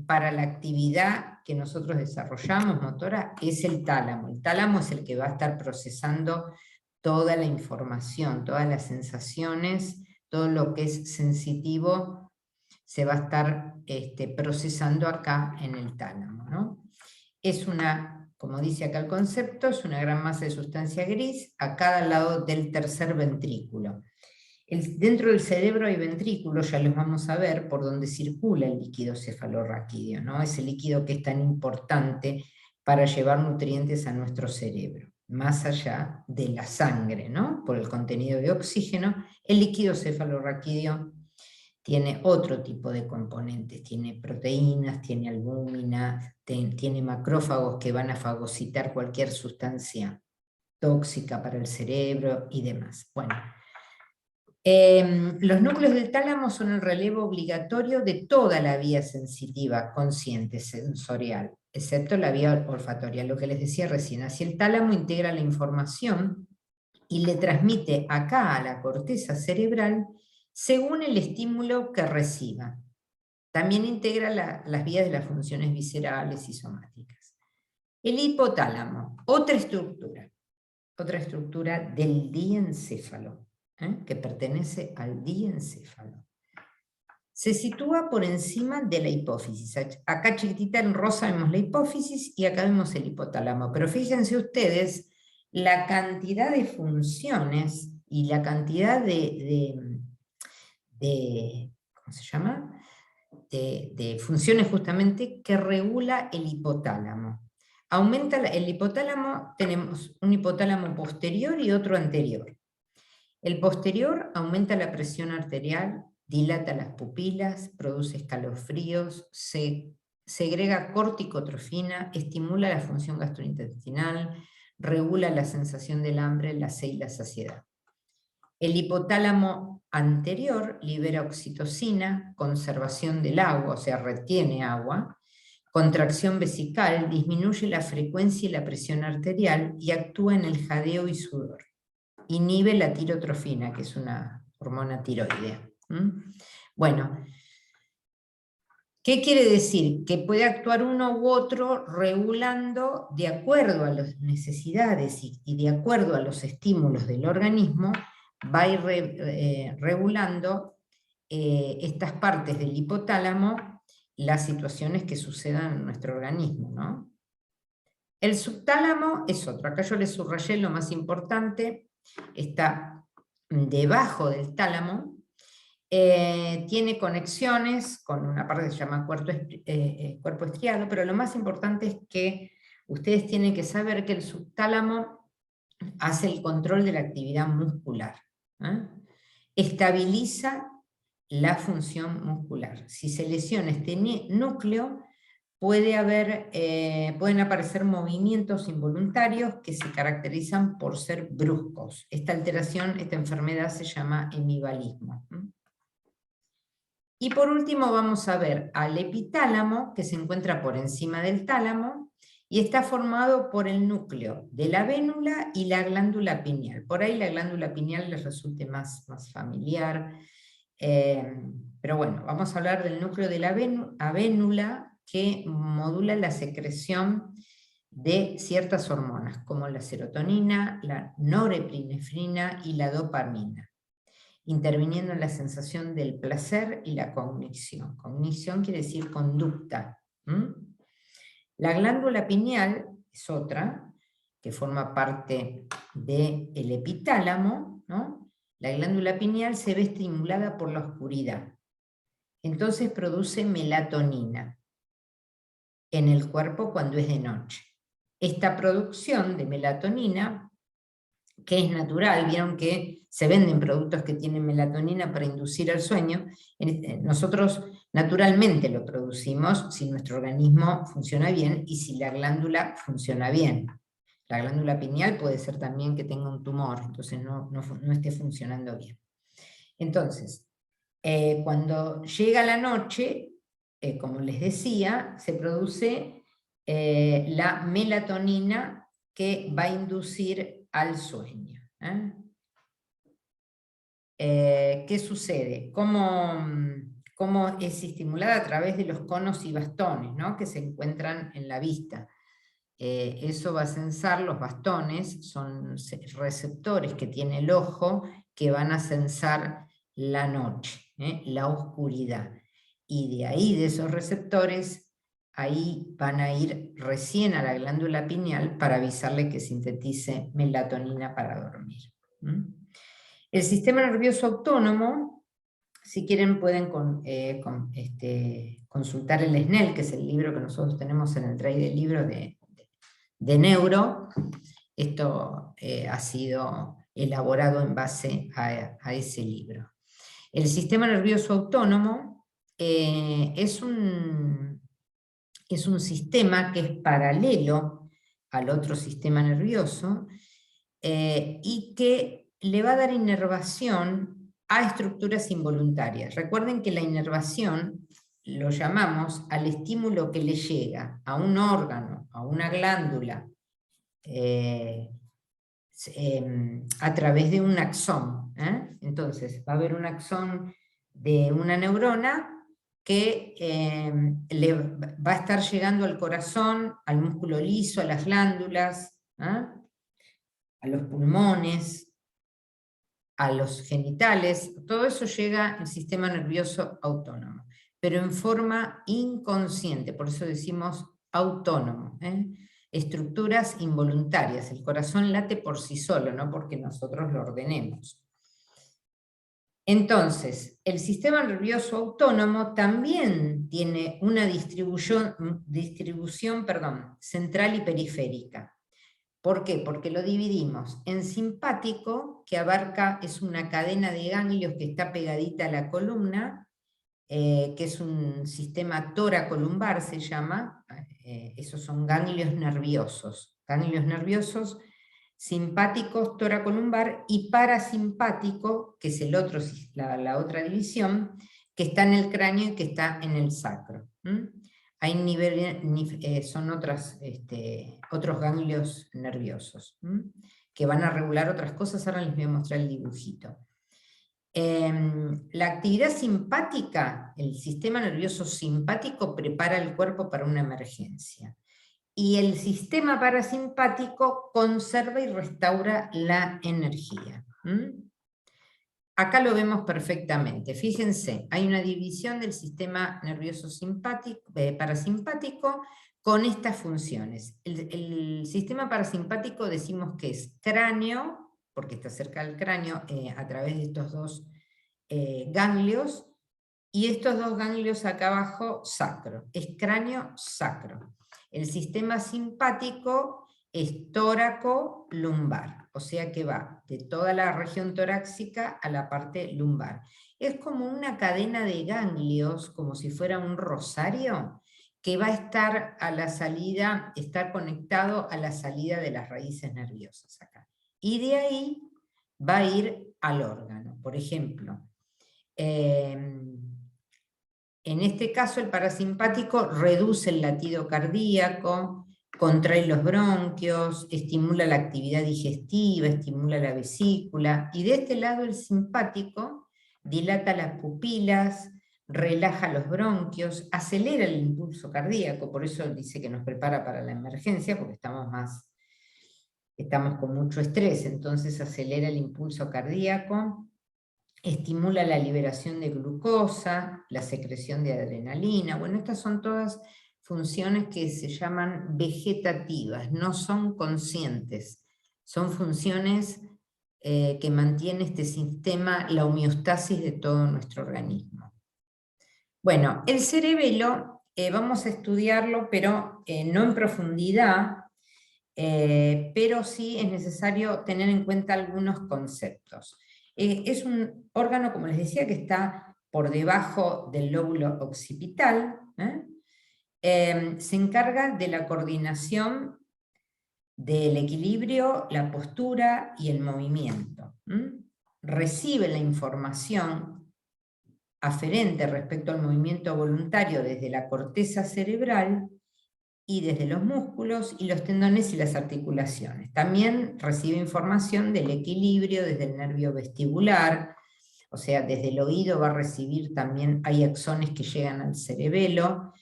S1: para la actividad que nosotros desarrollamos, motora, es el tálamo. El tálamo es el que va a estar procesando toda la información, todas las sensaciones, todo lo que es sensitivo se va a estar procesando acá en el tálamo, ¿no? Es una, como dice acá el concepto, es una gran masa de sustancia gris a cada lado del tercer ventrículo. Dentro del cerebro hay ventrículos, ya los vamos a ver, por donde circula el líquido cefalorraquídeo, ¿no? Ese líquido que es tan importante para llevar nutrientes a nuestro cerebro, más allá de la sangre, ¿no? Por el contenido de oxígeno, el líquido cefalorraquídeo tiene otro tipo de componentes, tiene proteínas, tiene albúmina, tiene macrófagos que van a fagocitar cualquier sustancia tóxica para el cerebro y demás. Bueno, los núcleos del tálamo son el relevo obligatorio de toda la vía sensitiva, consciente, sensorial, excepto la vía olfatoria, lo que les decía recién. Así el tálamo integra la información y le transmite acá a la corteza cerebral según el estímulo que reciba. También integra las vías de las funciones viscerales y somáticas. El hipotálamo, otra estructura del diencéfalo, que pertenece al diencéfalo. Se sitúa por encima de la hipófisis. Acá chiquitita en rosa vemos la hipófisis y acá vemos el hipotálamo. Pero fíjense ustedes la cantidad de funciones y la cantidad ¿cómo se llama? De funciones justamente que regula el hipotálamo. Aumenta el hipotálamo, tenemos un hipotálamo posterior y otro anterior. El posterior aumenta la presión arterial, dilata las pupilas, produce escalofríos, segrega corticotrofina, estimula la función gastrointestinal, regula la sensación del hambre, la sed y la saciedad. El hipotálamo anterior libera oxitocina, conservación del agua, o sea, retiene agua, contracción vesical, disminuye la frecuencia y la presión arterial y actúa en el jadeo y sudor. Inhibe la tirotrofina, que es una hormona tiroidea. Bueno, ¿qué quiere decir? Que puede actuar uno u otro regulando de acuerdo a las necesidades y de acuerdo a los estímulos del organismo, va a ir regulando estas partes del hipotálamo, las situaciones que sucedan en nuestro organismo, ¿no? El subtálamo es otro. Acá yo les subrayé lo más importante, está debajo del tálamo. Tiene conexiones con una parte que se llama cuerpo estriado, pero lo más importante es que ustedes tienen que saber que el subtálamo hace el control de la actividad muscular. Estabiliza la función muscular. Si se lesiona este núcleo, pueden aparecer movimientos involuntarios que se caracterizan por ser bruscos. Esta alteración, esta enfermedad se llama hemivalismo. Y por último vamos a ver al epitálamo, que se encuentra por encima del tálamo, y está formado por el núcleo de la vénula y la glándula pineal. Por ahí la glándula pineal les resulte más familiar, pero bueno, vamos a hablar del núcleo de la vénula, que modula la secreción de ciertas hormonas, como la serotonina, la norepinefrina y la dopamina, interviniendo en la sensación del placer y la cognición. Cognición quiere decir conducta. La glándula pineal es otra, que forma parte del epitálamo, ¿no? La glándula pineal se ve estimulada por la oscuridad. Entonces produce melatonina en el cuerpo cuando es de noche. Esta producción de melatonina, que es natural, vieron que se venden productos que tienen melatonina para inducir al sueño, nosotros naturalmente lo producimos si nuestro organismo funciona bien y si la glándula funciona bien. La glándula pineal puede ser también que tenga un tumor, entonces no esté funcionando bien. Entonces, cuando llega la noche, como les decía, se produce la melatonina que va a inducir al sueño. ¿Qué sucede? ¿Cómo es estimulada? A través de los conos y bastones, ¿no? Que se encuentran en la vista. Eso va a sensar, los bastones son receptores que tiene el ojo que van a sensar la noche, la oscuridad. Y de ahí, de esos receptores, ahí van a ir recién a la glándula pineal para avisarle que sintetice melatonina para dormir. El sistema nervioso autónomo, si quieren pueden consultar el SNEL, que es el libro que nosotros tenemos en el tray de libros de neuro. Esto ha sido elaborado en base a ese libro. El sistema nervioso autónomo es un sistema que es paralelo al otro sistema nervioso y que le va a dar inervación a estructuras involuntarias. Recuerden que la inervación lo llamamos al estímulo que le llega a un órgano, a una glándula, a través de un axón. Entonces va a haber un axón de una neurona que le va a estar llegando al corazón, al músculo liso, a las glándulas, a los pulmones, a los genitales. Todo eso llega al sistema nervioso autónomo, pero en forma inconsciente, por eso decimos autónomo. Estructuras involuntarias, el corazón late por sí solo, no porque nosotros lo ordenemos. Entonces, el sistema nervioso autónomo también tiene una distribución central y periférica. ¿Por qué? Porque lo dividimos en simpático, que abarca, es una cadena de ganglios que está pegadita a la columna, que es un sistema toracolumbar, se llama, esos son ganglios nerviosos simpáticos, toracolumbar, y parasimpático, que es la otra división, que está en el cráneo y que está en el sacro. hay son otros ganglios nerviosos, que van a regular otras cosas. Ahora les voy a mostrar el dibujito. La actividad simpática, el sistema nervioso simpático prepara el cuerpo para una emergencia. Y el sistema parasimpático conserva y restaura la energía. Acá lo vemos perfectamente. Fíjense, hay una división del sistema nervioso parasimpático con estas funciones. El sistema parasimpático decimos que es cráneo, porque está cerca del cráneo, a través de estos dos ganglios, y estos dos ganglios acá abajo, sacro. Es cráneo sacro. El sistema simpático es tóraco-lumbar, o sea que va de toda la región torácica a la parte lumbar. Es como una cadena de ganglios, como si fuera un rosario, que va a estar a la salida, estar conectado a la salida de las raíces nerviosas acá. Y de ahí va a ir al órgano. Por ejemplo, en este caso el parasimpático reduce el latido cardíaco, contrae los bronquios, estimula la actividad digestiva, estimula la vesícula, y de este lado el simpático dilata las pupilas, relaja los bronquios, acelera el impulso cardíaco, por eso dice que nos prepara para la emergencia, porque estamos con mucho estrés, entonces acelera el impulso cardíaco, estimula la liberación de glucosa, la secreción de adrenalina. Bueno, estas son todas funciones que se llaman vegetativas, no son conscientes, son funciones que mantiene este sistema, la homeostasis de todo nuestro organismo. Bueno, el cerebelo vamos a estudiarlo, pero no en profundidad, pero sí es necesario tener en cuenta algunos conceptos. Es un órgano, como les decía, que está por debajo del lóbulo occipital. Se encarga de la coordinación del equilibrio, la postura y el movimiento. Recibe la información aferente respecto al movimiento voluntario desde la corteza cerebral y desde los músculos y los tendones y las articulaciones. También recibe información del equilibrio desde el nervio vestibular, o sea, desde el oído va a recibir también, hay axones que llegan al cerebelo,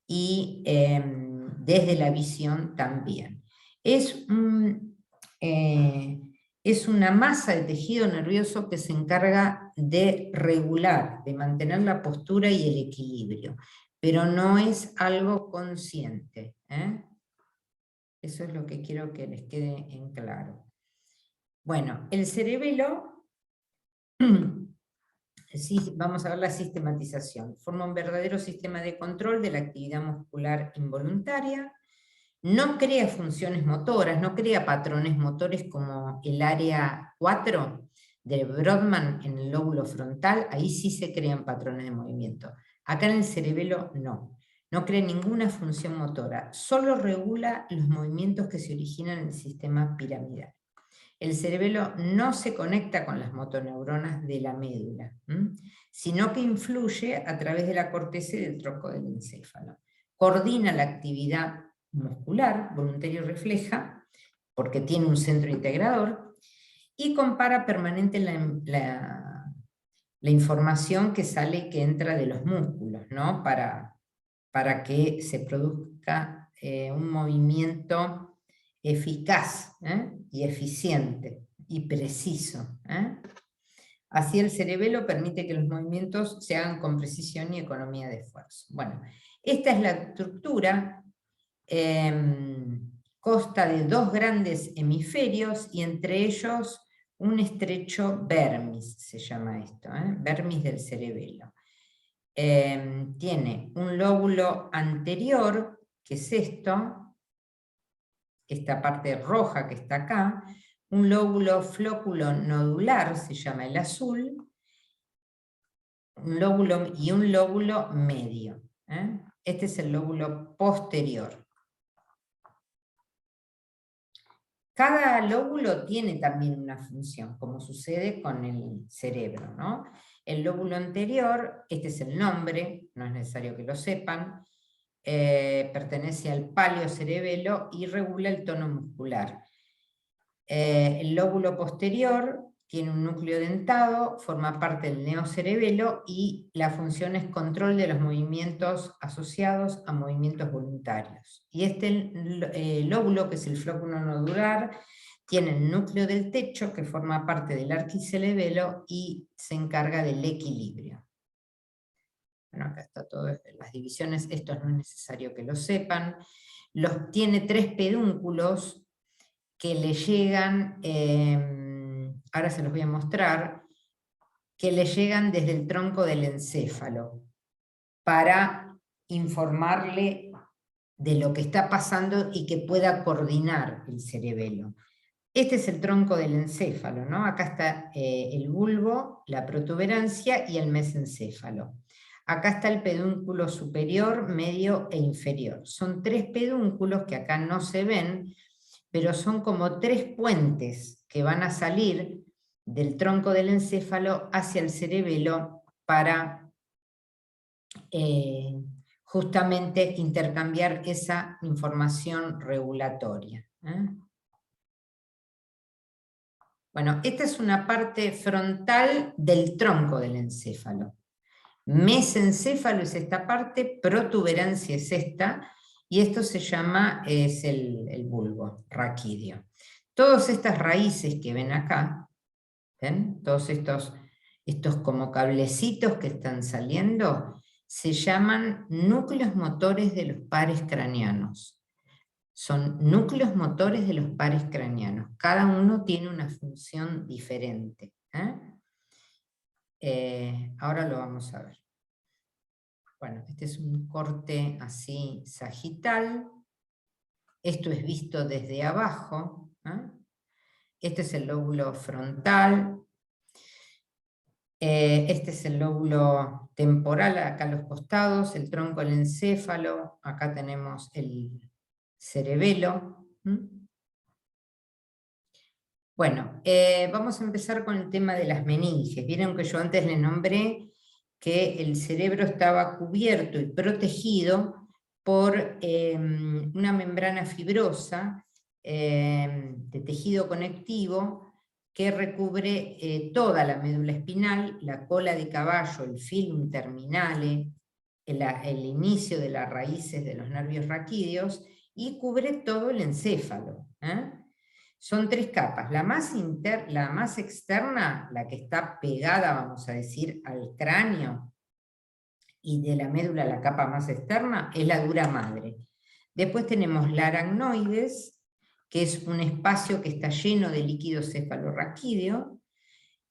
S1: y desde la visión también. Es una masa de tejido nervioso que se encarga de regular, de mantener la postura y el equilibrio, pero no es algo consciente. Eso es lo que quiero que les quede en claro. Bueno, el cerebelo, vamos a ver la sistematización. Forma un verdadero sistema de control de la actividad muscular involuntaria. No crea funciones motoras, no crea patrones motores como el área 4 de Brodmann en el lóbulo frontal. Ahí sí se crean patrones de movimiento. Acá en el cerebelo no. No crea ninguna función motora, solo regula los movimientos que se originan en el sistema piramidal. El cerebelo no se conecta con las motoneuronas de la médula, sino que influye a través de la corteza y del tronco del encéfalo. Coordina la actividad muscular, voluntaria y refleja, porque tiene un centro integrador, y compara permanente la información que sale y que entra de los músculos, ¿no? para que se produzca un movimiento eficaz y eficiente y preciso. Así el cerebelo permite que los movimientos se hagan con precisión y economía de esfuerzo. Bueno, esta es la estructura, consta de dos grandes hemisferios y entre ellos un estrecho vermis, se llama esto, vermis del cerebelo. Tiene un lóbulo anterior, que es esto, esta parte roja que está acá, un lóbulo flóculo nodular, se llama el azul, un lóbulo medio. Este es el lóbulo posterior. Cada lóbulo tiene también una función, como sucede con el cerebro, ¿no? El lóbulo anterior, este es el nombre, no es necesario que lo sepan, pertenece al paleocerebelo y regula el tono muscular. El lóbulo posterior tiene un núcleo dentado, forma parte del neocerebelo y la función es control de los movimientos asociados a movimientos voluntarios. Y este lóbulo, que es el flóculo nodular, tiene el núcleo del techo, que forma parte del arquicerebelo y se encarga del equilibrio. Bueno, acá está todo, las divisiones, esto no es necesario que lo sepan. Tiene 3 pedúnculos que le llegan, ahora se los voy a mostrar, que le llegan desde el tronco del encéfalo, para informarle de lo que está pasando y que pueda coordinar el cerebelo. Este es el tronco del encéfalo, ¿no? Acá está el bulbo, la protuberancia y el mesencéfalo. Acá está el pedúnculo superior, medio e inferior. Son 3 pedúnculos que acá no se ven, pero son como 3 puentes que van a salir del tronco del encéfalo hacia el cerebelo para justamente intercambiar esa información regulatoria. Bueno, esta es una parte frontal del tronco del encéfalo. Mesencéfalo es esta parte, protuberancia es esta, y esto se llama, es el bulbo raquídeo. Todas estas raíces que ven acá, ¿ven? Todos estos como cablecitos que están saliendo, se llaman núcleos motores de los pares craneanos. Son núcleos motores de los pares craneanos. Cada uno tiene una función diferente. Ahora lo vamos a ver. Bueno, este es un corte así sagital. Esto es visto desde abajo. Este es el lóbulo frontal. Este es el lóbulo temporal, acá a los costados, el tronco del encéfalo. Acá tenemos el cerebelo. Bueno, vamos a empezar con el tema de las meninges. Vieron que yo antes les nombré que el cerebro estaba cubierto y protegido por una membrana fibrosa de tejido conectivo que recubre toda la médula espinal, la cola de caballo, el filum terminale, el inicio de las raíces de los nervios raquídeos, y cubre todo el encéfalo. Son 3 capas, la más externa, la que está pegada, vamos a decir, al cráneo, y de la médula la capa más externa, es la dura madre. Después tenemos la aracnoides, que es un espacio que está lleno de líquido cefalorraquídeo,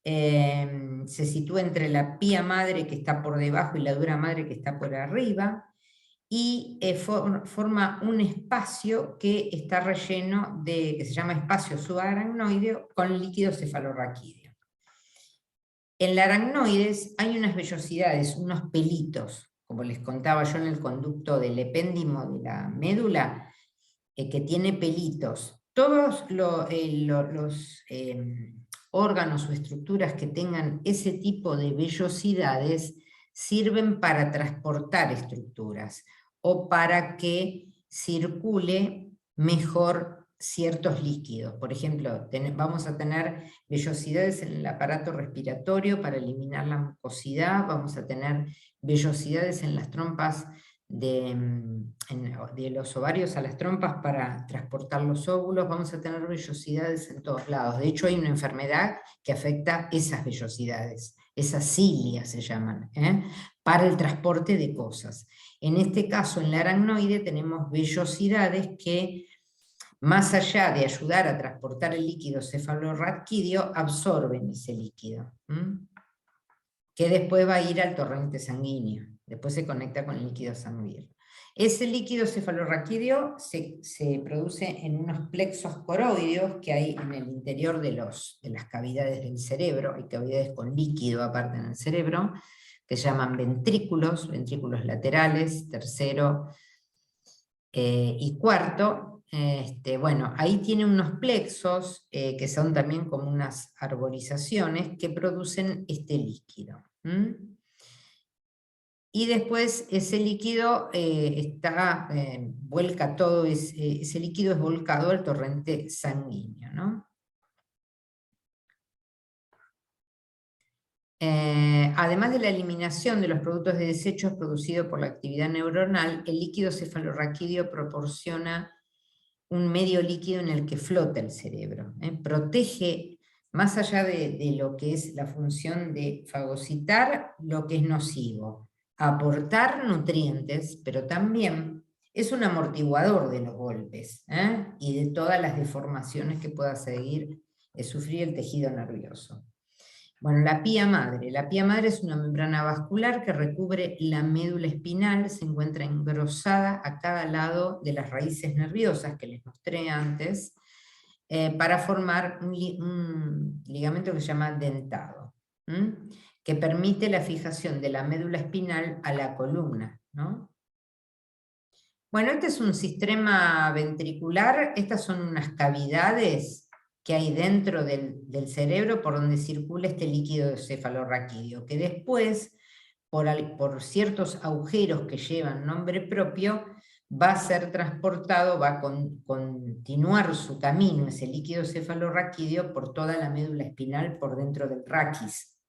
S1: se sitúa entre la pía madre que está por debajo y la dura madre que está por arriba, y forma un espacio que está relleno que se llama espacio subaracnoideo con líquido cefalorraquídeo. En la aracnoides hay unas vellosidades, unos pelitos, como les contaba yo en el conducto del epéndimo de la médula, que tiene pelitos. Todos los órganos o estructuras que tengan ese tipo de vellosidades sirven para transportar estructuras o para que circule mejor ciertos líquidos. Por ejemplo, vamos a tener vellosidades en el aparato respiratorio para eliminar la mucosidad, vamos a tener vellosidades en las trompas de los ovarios a las trompas para transportar los óvulos, vamos a tener vellosidades en todos lados. De hecho, hay una enfermedad que afecta esas vellosidades, esas cilias se llaman, para el transporte de cosas. En este caso, en la aracnoide tenemos vellosidades que, más allá de ayudar a transportar el líquido cefalorraquídeo, absorben ese líquido, que después va a ir al torrente sanguíneo, después se conecta con el líquido sanguíneo. Ese líquido cefalorraquídeo se produce en unos plexos coroideos que hay en el interior de las cavidades del cerebro, hay cavidades con líquido aparte en el cerebro, que se llaman ventrículos laterales, tercero y cuarto. Bueno, ahí tiene unos plexos que son también como unas arborizaciones que producen este líquido. y después ese líquido vuelca todo, ese líquido es volcado al torrente sanguíneo, ¿no? Además de la eliminación de los productos de desechos producidos por la actividad neuronal, el líquido cefalorraquídeo proporciona un medio líquido en el que flota el cerebro. Protege, más allá de lo que es la función de fagocitar, lo que es nocivo, aportar nutrientes, pero también es un amortiguador de los golpes y de todas las deformaciones que pueda sufrir el tejido nervioso. Bueno, la pía madre. La pía madre es una membrana vascular que recubre la médula espinal, se encuentra engrosada a cada lado de las raíces nerviosas que les mostré antes, para formar un ligamento que se llama dentado, que permite la fijación de la médula espinal a la columna, ¿no? Bueno, este es un sistema ventricular, estas son unas cavidades que hay dentro del cerebro por donde circula este líquido cefalorraquídeo, que después, por ciertos agujeros que llevan nombre propio, va a ser transportado, va a continuar su camino, ese líquido cefalorraquídeo, por toda la médula espinal por dentro del raquis.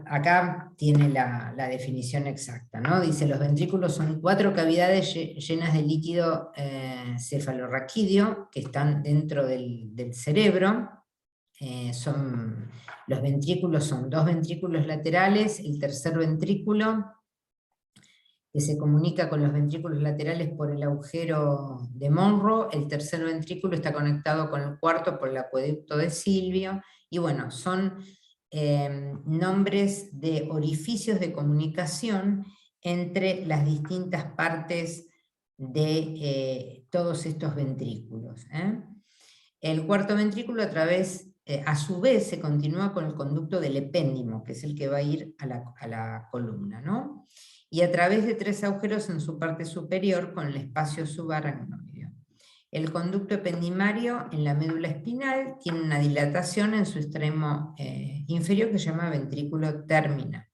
S1: Acá tiene la definición exacta, ¿no? Dice, los ventrículos son 4 cavidades llenas de líquido cefalorraquídeo que están dentro del cerebro. Los ventrículos son 2 ventrículos laterales, el tercer ventrículo, que se comunica con los ventrículos laterales por el agujero de Monro, el tercer ventrículo está conectado con el cuarto por el acueducto de Silvio, y bueno, son nombres de orificios de comunicación entre las distintas partes de todos estos ventrículos. El cuarto ventrículo a su vez se continúa con el conducto del epéndimo, que es el que va a ir a la columna, ¿no? Y a través de 3 agujeros en su parte superior con el espacio subaracnoideo. El conducto ependimario en la médula espinal tiene una dilatación en su extremo inferior que se llama ventrículo terminal.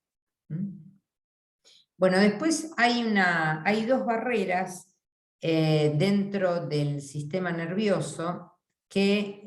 S1: Bueno, después hay 2 barreras dentro del sistema nervioso que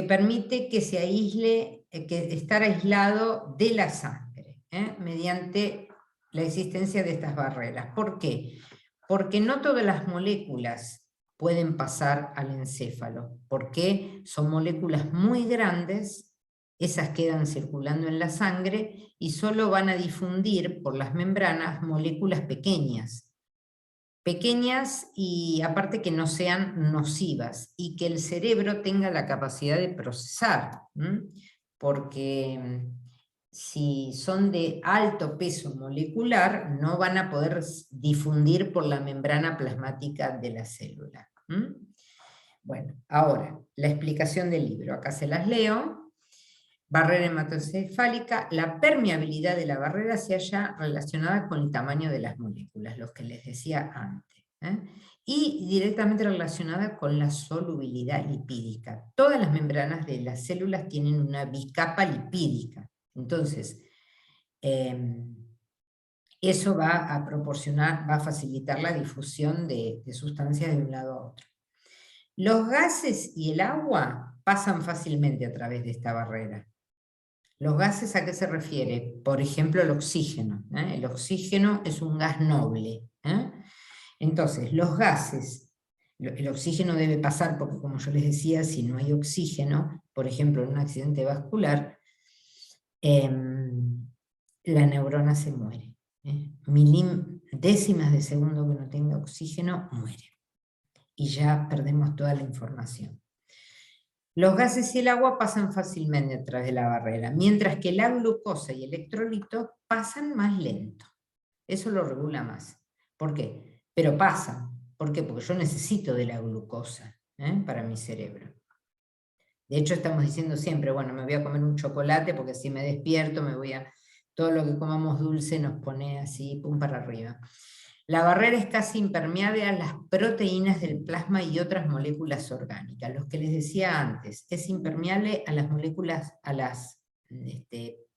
S1: permite que se aísle, estar aislado de la sangre, mediante la existencia de estas barreras. ¿Por qué? Porque no todas las moléculas pueden pasar al encéfalo, porque son moléculas muy grandes, esas quedan circulando en la sangre y solo van a difundir por las membranas moléculas pequeñas y aparte que no sean nocivas, y que el cerebro tenga la capacidad de procesar, porque si son de alto peso molecular, no van a poder difundir por la membrana plasmática de la célula. Bueno, ahora, la explicación del libro, acá se las leo. Barrera hematoencefálica, la permeabilidad de la barrera se halla relacionada con el tamaño de las moléculas, lo que les decía antes, y directamente relacionada con la solubilidad lipídica. Todas las membranas de las células tienen una bicapa lipídica, entonces eso va a facilitar la difusión de sustancias de un lado a otro. Los gases y el agua pasan fácilmente a través de esta barrera. ¿Los gases a qué se refiere? Por ejemplo, el oxígeno. El oxígeno es un gas noble. Entonces, los gases, el oxígeno debe pasar, porque como yo les decía, si no hay oxígeno, por ejemplo, en un accidente vascular, la neurona se muere. Décimas de segundo que no tenga oxígeno, muere. Y ya perdemos toda la información. Los gases y el agua pasan fácilmente a través de la barrera, mientras que la glucosa y el electrolito pasan más lento. Eso lo regula más. ¿Por qué? Pero pasan. ¿Por qué? Porque yo necesito de la glucosa para mi cerebro. De hecho, estamos diciendo siempre, bueno, me voy a comer un chocolate porque si me despierto todo lo que comamos dulce nos pone así, pum para arriba. La barrera es casi impermeable a las proteínas del plasma y otras moléculas orgánicas. Lo que les decía antes, es impermeable a las moléculas, a las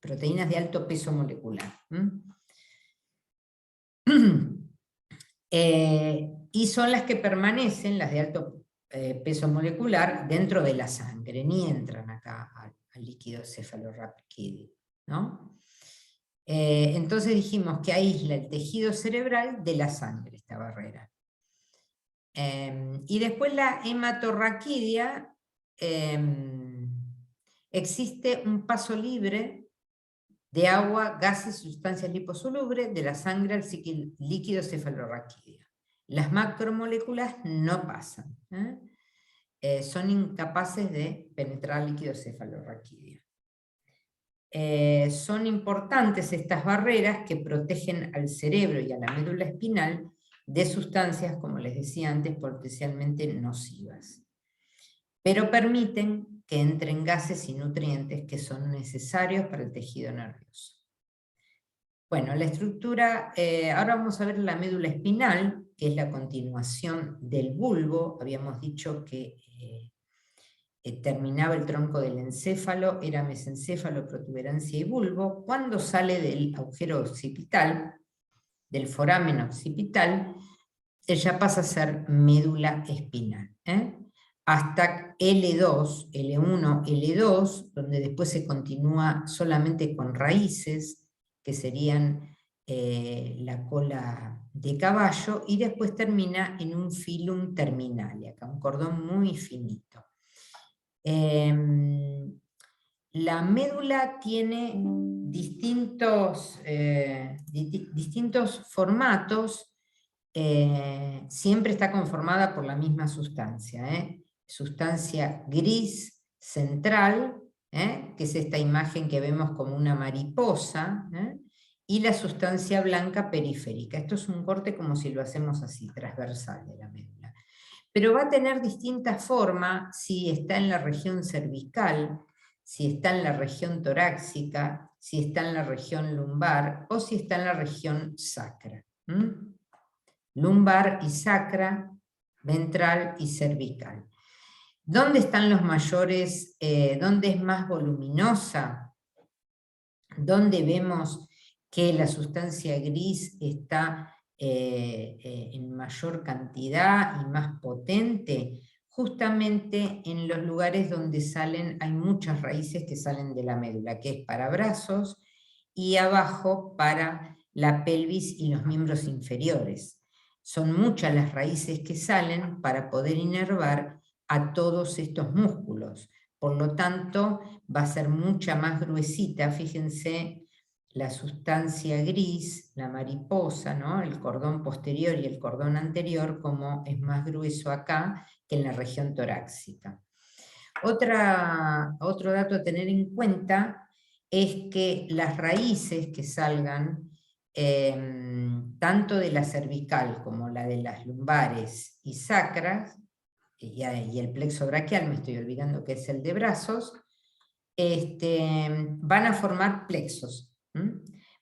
S1: proteínas de alto peso molecular. Y son las que permanecen, las de alto peso molecular, dentro de la sangre, ni entran acá al líquido cefalorraquídeo, ¿no? Entonces dijimos que aísla el tejido cerebral de la sangre, esta barrera. Y después la hematorraquídea, existe un paso libre de agua, gases, sustancias liposolubles de la sangre al líquido cefalorraquídeo. Las macromoléculas no pasan, son incapaces de penetrar al líquido cefalorraquídeo. Son importantes estas barreras que protegen al cerebro y a la médula espinal de sustancias, como les decía antes, potencialmente nocivas, pero permiten que entren gases y nutrientes que son necesarios para el tejido nervioso. Bueno, la estructura, ahora vamos a ver la médula espinal, que es la continuación del bulbo. Habíamos dicho que terminaba el tronco del encéfalo, era mesencéfalo, protuberancia y bulbo. Cuando sale del agujero occipital, del foramen occipital, ella pasa a ser médula espinal, hasta L2, L1, L2, donde después se continúa solamente con raíces, que serían la cola de caballo, y después termina en un filum terminal, acá un cordón muy finito. La médula tiene distintos formatos. Siempre está conformada por la misma sustancia, sustancia gris central, que es esta imagen que vemos como una mariposa, y la sustancia blanca periférica. Esto es un corte como si lo hacemos así, transversal de la médula. Pero va a tener distinta forma si está en la región cervical, si está en la región torácica, si está en la región lumbar o si está en la región sacra. Lumbar y sacra, ventral y cervical. ¿Dónde están los mayores, dónde es más voluminosa? ¿Dónde vemos que la sustancia gris está en mayor cantidad y más potente? Justamente en los lugares donde hay muchas raíces que salen de la médula, que es para brazos y abajo para la pelvis y los miembros inferiores. Son muchas las raíces que salen para poder inervar a todos estos músculos. Por lo tanto, va a ser mucha más gruesita. Fíjense la sustancia gris, la mariposa, ¿no? El cordón posterior y el cordón anterior, como es más grueso acá que en la región torácica. Otro dato a tener en cuenta es que las raíces que salgan, tanto de la cervical como la de las lumbares y sacras, y el plexo braquial, me estoy olvidando que es el de brazos, van a formar plexos.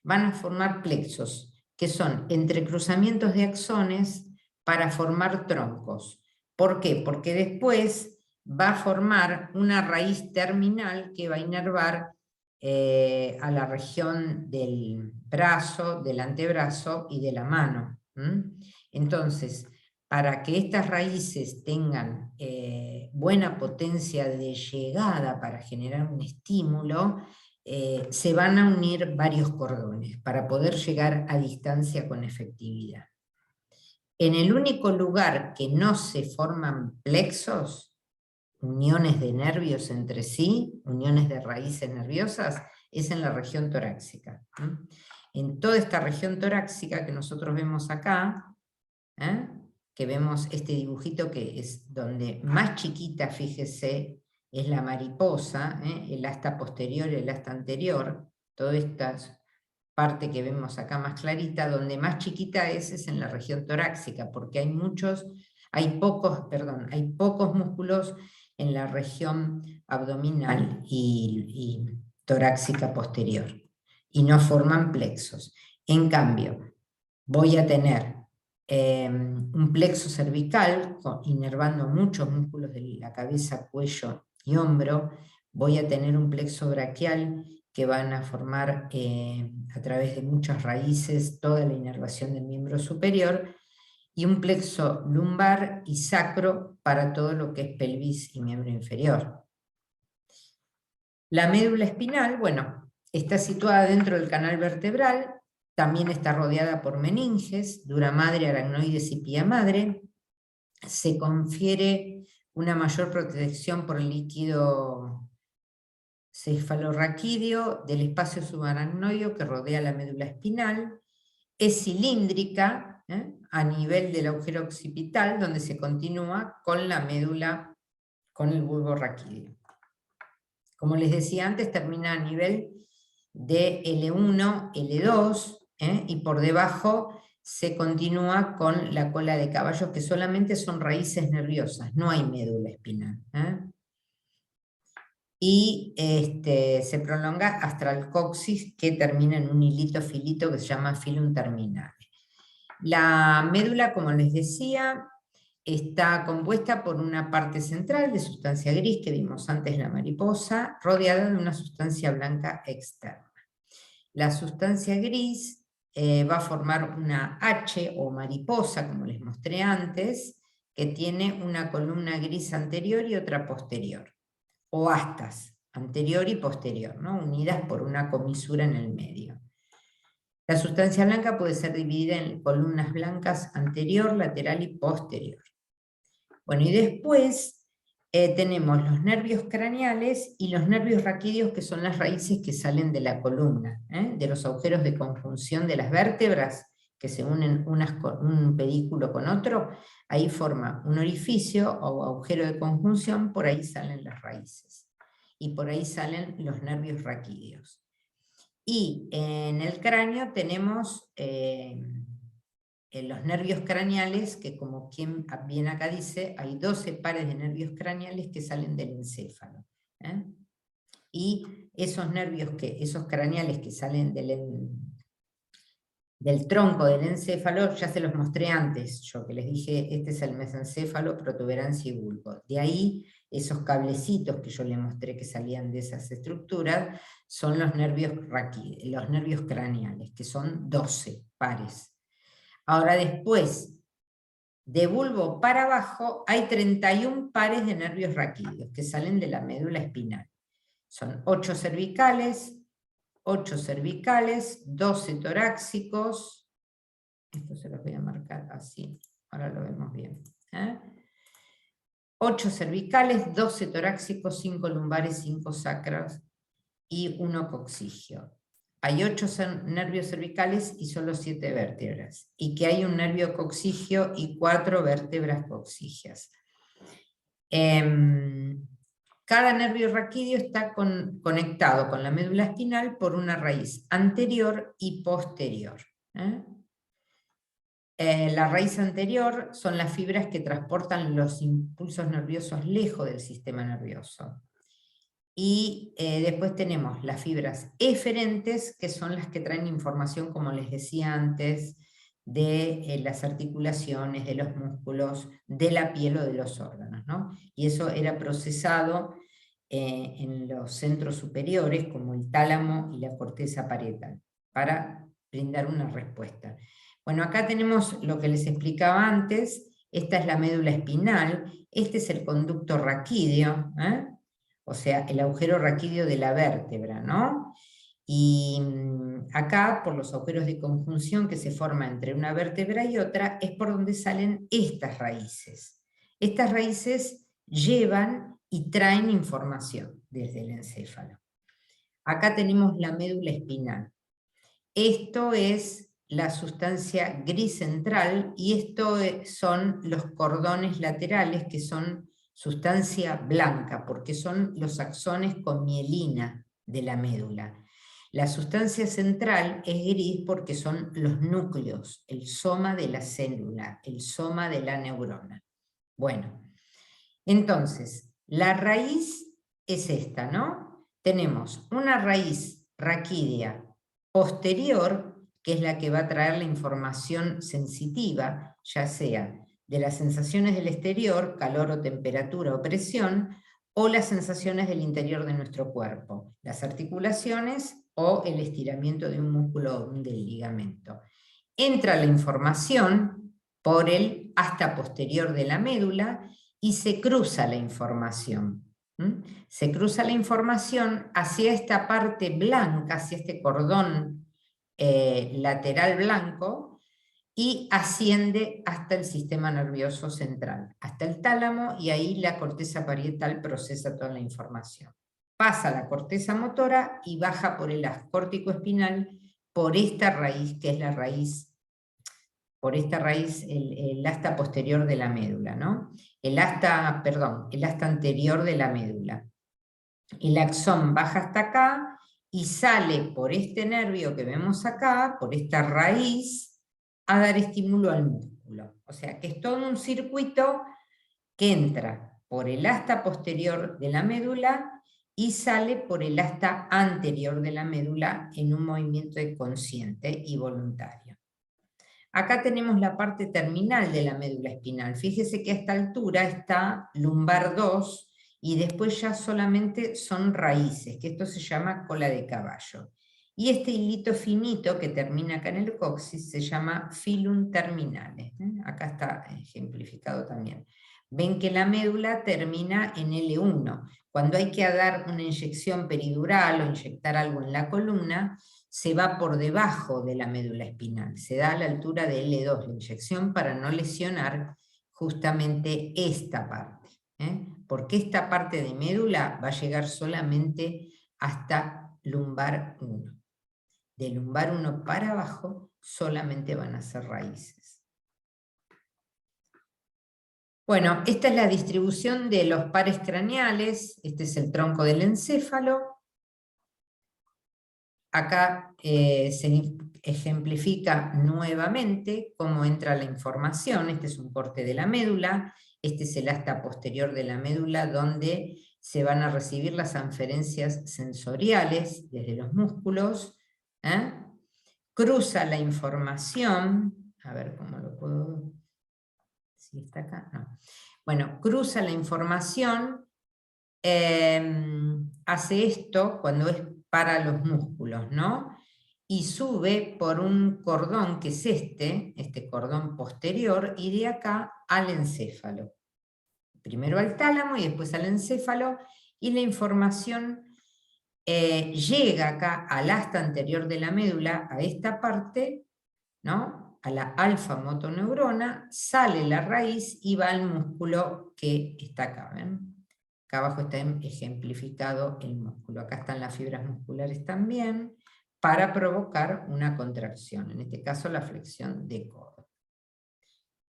S1: Van a formar plexos, que son entrecruzamientos de axones para formar troncos. ¿Por qué? Porque después va a formar una raíz terminal que va a inervar a la región del brazo, del antebrazo y de la mano. Entonces, para que estas raíces tengan buena potencia de llegada para generar un estímulo, se van a unir varios cordones para poder llegar a distancia con efectividad. En el único lugar que no se forman plexos, uniones de nervios entre sí, uniones de raíces nerviosas, es en la región torácica. En toda esta región torácica que nosotros vemos acá, que vemos este dibujito que es donde más chiquita, fíjese, es la mariposa, el asta posterior y el asta anterior, toda esta parte que vemos acá más clarita, donde más chiquita es en la región torácica, porque hay pocos músculos en la región abdominal y torácica posterior, y no forman plexos. En cambio, voy a tener un plexo cervical, inervando muchos músculos de la cabeza, cuello y hombro. Voy a tener un plexo braquial que van a formar a través de muchas raíces toda la inervación del miembro superior, y un plexo lumbar y sacro para todo lo que es pelvis y miembro inferior. La médula espinal, bueno, está situada dentro del canal vertebral, también está rodeada por meninges, dura madre, aracnoides y pía madre. Se confiere una mayor protección por el líquido cefalorraquídeo del espacio subaracnoideo que rodea la médula espinal. Es cilíndrica a nivel del agujero occipital, donde se continúa con la médula, con el bulbo raquídeo. Como les decía antes, termina a nivel de L1, L2, y por debajo se continúa con la cola de caballo, que solamente son raíces nerviosas, no hay médula espinal. Y se prolonga hasta el coxis, que termina en un hilito filito que se llama filum terminale. La médula, como les decía, está compuesta por una parte central de sustancia gris, que vimos antes en la mariposa, rodeada de una sustancia blanca externa. La sustancia gris va a formar una H o mariposa, como les mostré antes, que tiene una columna gris anterior y otra posterior, o astas, anterior y posterior, ¿no? Unidas por una comisura en el medio. La sustancia blanca puede ser dividida en columnas blancas anterior, lateral y posterior. Bueno, y después tenemos los nervios craneales y los nervios raquídeos, que son las raíces que salen de la columna, de los agujeros de conjunción de las vértebras, que se unen un pedículo con otro. Ahí forma un orificio o agujero de conjunción, por ahí salen las raíces. Y por ahí salen los nervios raquídeos. Y en el cráneo tenemos los nervios craneales, que como quien bien acá dice, hay 12 pares de nervios craneales que salen del encéfalo. Y esos nervios, esos craneales que salen del tronco del encéfalo, ya se los mostré antes, yo que les dije, este es el mesencéfalo, protuberancia y bulbo. De ahí, esos cablecitos que yo les mostré que salían de esas estructuras, son los nervios craneales, que son 12 pares. Ahora después, de bulbo para abajo, hay 31 pares de nervios raquídeos, que salen de la médula espinal. Son 8 cervicales, 12 torácicos, esto se los voy a marcar así, ahora lo vemos bien. 8 cervicales, 12 torácicos, 5 lumbares, 5 sacros y 1 coxigio. Hay 8 nervios cervicales y solo 7 vértebras, y que hay un nervio coxigio y 4 vértebras coxigias. Cada nervio raquídeo está conectado con la médula espinal por una raíz anterior y posterior. La raíz anterior son las fibras que transportan los impulsos nerviosos lejos del sistema nervioso. Y después tenemos las fibras eferentes, que son las que traen información, como les decía antes, de las articulaciones, de los músculos, de la piel o de los órganos, ¿no? Y eso era procesado en los centros superiores, como el tálamo y la corteza parietal, para brindar una respuesta. Bueno, acá tenemos lo que les explicaba antes. Esta es la médula espinal, este es el conducto raquídeo, o sea, el agujero raquídeo de la vértebra, ¿no? Y acá, por los agujeros de conjunción que se forman entre una vértebra y otra, es por donde salen estas raíces. Estas raíces llevan y traen información desde el encéfalo. Acá tenemos la médula espinal. Esto es la sustancia gris central, y esto son los cordones laterales, que son sustancia blanca, porque son los axones con mielina de la médula. La sustancia central es gris porque son los núcleos, el soma de la célula, el soma de la neurona. Bueno, entonces, la raíz es esta, ¿no? Tenemos una raíz raquídea posterior, que es la que va a traer la información sensitiva, ya sea de las sensaciones del exterior, calor o temperatura o presión, o las sensaciones del interior de nuestro cuerpo, las articulaciones o el estiramiento de un músculo o del ligamento. Entra la información por el asta posterior de la médula y se cruza la información. Se cruza la información hacia esta parte blanca, hacia este cordón lateral blanco, y asciende hasta el sistema nervioso central, hasta el tálamo, y ahí la corteza parietal procesa toda la información. Pasa a la corteza motora y baja por el haz córtico-espinal, por esta raíz, que es la raíz, por esta raíz, el asta posterior de la médula, ¿no? El asta anterior de la médula. El axón baja hasta acá y sale por este nervio que vemos acá, por esta raíz, a dar estímulo al músculo. O sea que es todo un circuito que entra por el asta posterior de la médula y sale por el asta anterior de la médula en un movimiento consciente y voluntario. Acá tenemos la parte terminal de la médula espinal. Fíjese que a esta altura está lumbar 2 y después ya solamente son raíces, que esto se llama cola de caballo. Y este hilito finito que termina acá en el coxis se llama filum terminale. Acá está ejemplificado también. Ven que la médula termina en L1. Cuando hay que dar una inyección peridural o inyectar algo en la columna, se va por debajo de la médula espinal. Se da a la altura de L2 la inyección para no lesionar justamente esta parte. Porque esta parte de médula va a llegar solamente hasta lumbar 1. De lumbar 1 para abajo solamente van a ser raíces. Bueno, esta es la distribución de los pares craneales. Este es el tronco del encéfalo. Acá se ejemplifica nuevamente cómo entra la información. Este es un corte de la médula. Este es el asta posterior de la médula, donde se van a recibir las transferencias sensoriales desde los músculos. Cruza la información, a ver cómo lo puedo, si está acá, no. Bueno, cruza la información, hace esto cuando es para los músculos, ¿no? Y sube por un cordón que es este cordón posterior, y de acá al encéfalo. Primero al tálamo y después al encéfalo, y la información llega acá al asta anterior de la médula, a esta parte, ¿no? A la alfa motoneurona, sale la raíz y va al músculo que está acá, ¿ven? Acá abajo está ejemplificado el músculo. Acá están las fibras musculares también, para provocar una contracción, en este caso la flexión de codo.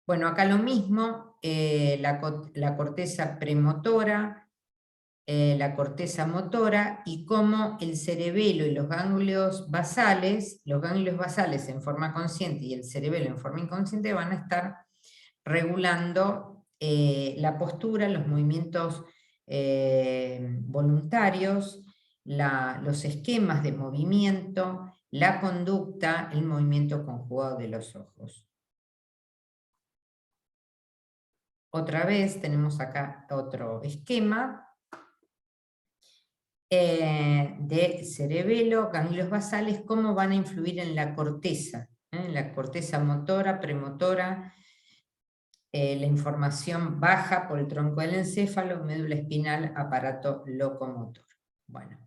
S1: Bueno, acá lo mismo, la corteza premotora, la corteza motora, y cómo el cerebelo y los ganglios basales en forma consciente y el cerebelo en forma inconsciente van a estar regulando la postura, los movimientos voluntarios, los esquemas de movimiento, la conducta, el movimiento conjugado de los ojos. Otra vez tenemos acá otro esquema de cerebelo, ganglios basales, cómo van a influir en la corteza motora, premotora. La información baja por el tronco del encéfalo, médula espinal, aparato locomotor. Bueno,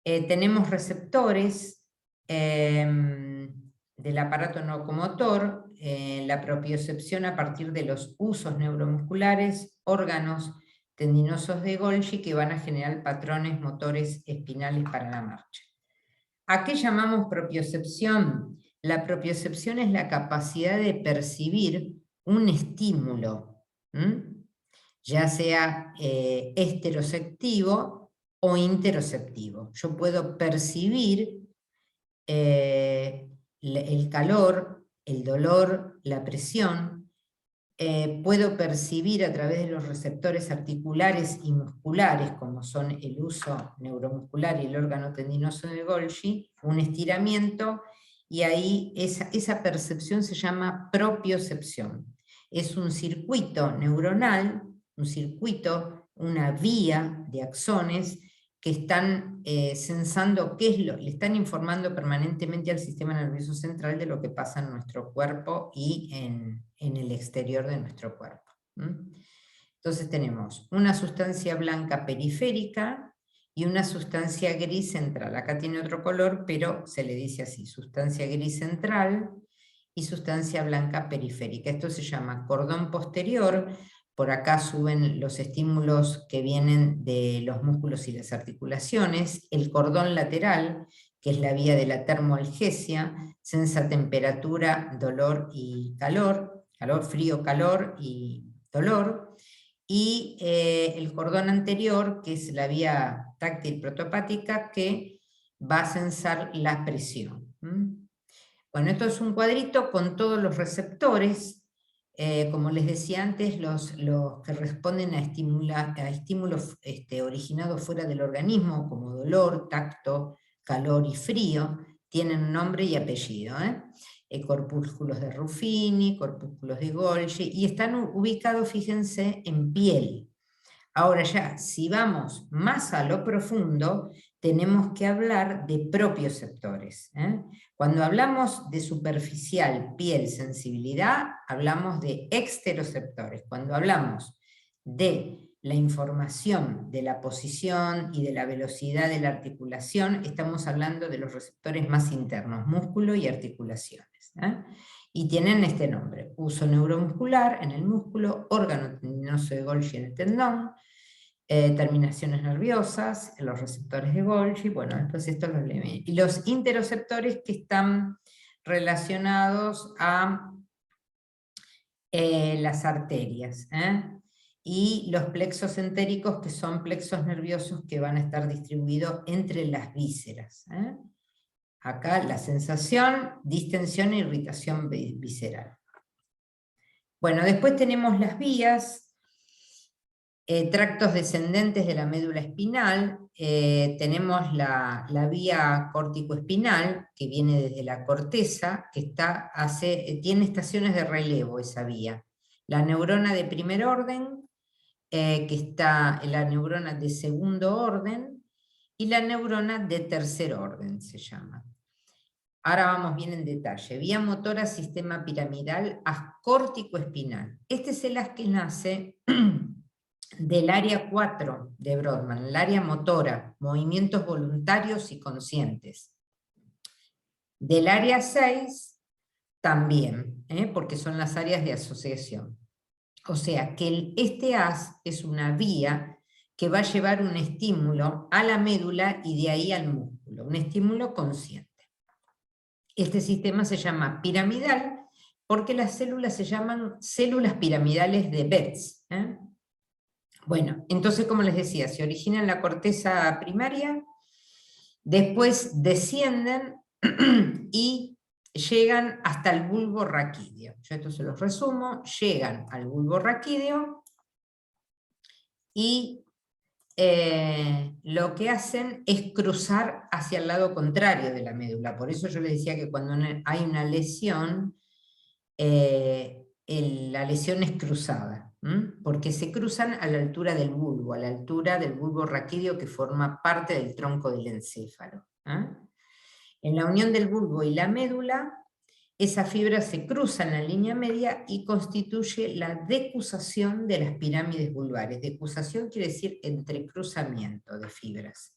S1: tenemos receptores del aparato locomotor, la propiocepción a partir de los usos neuromusculares, órganos tendinosos de Golgi, que van a generar patrones motores espinales para la marcha. ¿A qué llamamos propiocepción? La propiocepción es la capacidad de percibir un estímulo, ya sea esteroceptivo o interoceptivo. Yo puedo percibir el calor, el dolor, la presión. Puedo percibir a través de los receptores articulares y musculares, como son el uso neuromuscular y el órgano tendinoso de Golgi, un estiramiento, y ahí esa percepción se llama propiocepción. Es un circuito neuronal, un circuito una vía de axones que están sensando le están informando permanentemente al sistema nervioso central de lo que pasa en nuestro cuerpo y en el exterior de nuestro cuerpo. Entonces tenemos una sustancia blanca periférica y una sustancia gris central. Acá tiene otro color, pero se le dice así, sustancia gris central y sustancia blanca periférica. Esto se llama cordón posterior. Por acá suben los estímulos que vienen de los músculos y las articulaciones. El cordón lateral, que es la vía de la termoalgesia, sensa temperatura, dolor y calor, frío, calor y dolor. Y el cordón anterior, que es la vía táctil protopática, que va a sensar la presión. Bueno, esto es un cuadrito con todos los receptores, como les decía antes, los que responden a estímulos originados fuera del organismo, como dolor, tacto, calor y frío, tienen nombre y apellido. Corpúsculos de Ruffini, corpúsculos de Golgi, y están ubicados, fíjense, en piel. Ahora ya, si vamos más a lo profundo, tenemos que hablar de propioceptores. Cuando hablamos de superficial, piel, sensibilidad, hablamos de exteroceptores. Cuando hablamos de la información de la posición y de la velocidad de la articulación, estamos hablando de los receptores más internos, músculo y articulaciones. Y tienen este nombre: uso neuromuscular en el músculo, órgano tendinoso de Golgi en el tendón, terminaciones nerviosas, los receptores de Golgi, bueno, después esto los leemos. Y los interoceptores, que están relacionados a las arterias, y los plexos entéricos, que son plexos nerviosos que van a estar distribuidos entre las vísceras. Acá la sensación, distensión e irritación visceral. Bueno, después tenemos las vías, tractos descendentes de la médula espinal. Tenemos la vía córtico-espinal, que viene desde la corteza, que tiene estaciones de relevo esa vía. La neurona de primer orden, que está la neurona de segundo orden, y la neurona de tercer orden se llama. Ahora vamos bien en detalle. Vía motora, sistema piramidal, ascórtico-espinal. Este es el haz que nace del área 4 de Brodmann, el área motora, movimientos voluntarios y conscientes. Del área 6 también, porque son las áreas de asociación. O sea que este haz es una vía que va a llevar un estímulo a la médula y de ahí al músculo, un estímulo consciente. Este sistema se llama piramidal porque las células se llaman células piramidales de Betz. Bueno, entonces, como les decía, se origina en la corteza primaria, después descienden y llegan hasta el bulbo raquídeo. Yo esto se los resumo: llegan al bulbo raquídeo y lo que hacen es cruzar hacia el lado contrario de la médula. Por eso yo les decía que cuando hay una lesión, la lesión es cruzada, porque se cruzan a la altura del bulbo raquídeo, que forma parte del tronco del encéfalo. En la unión del bulbo y la médula, esa fibra se cruza en la línea media y constituye la decusación de las pirámides vulvares. Decusación quiere decir entrecruzamiento de fibras.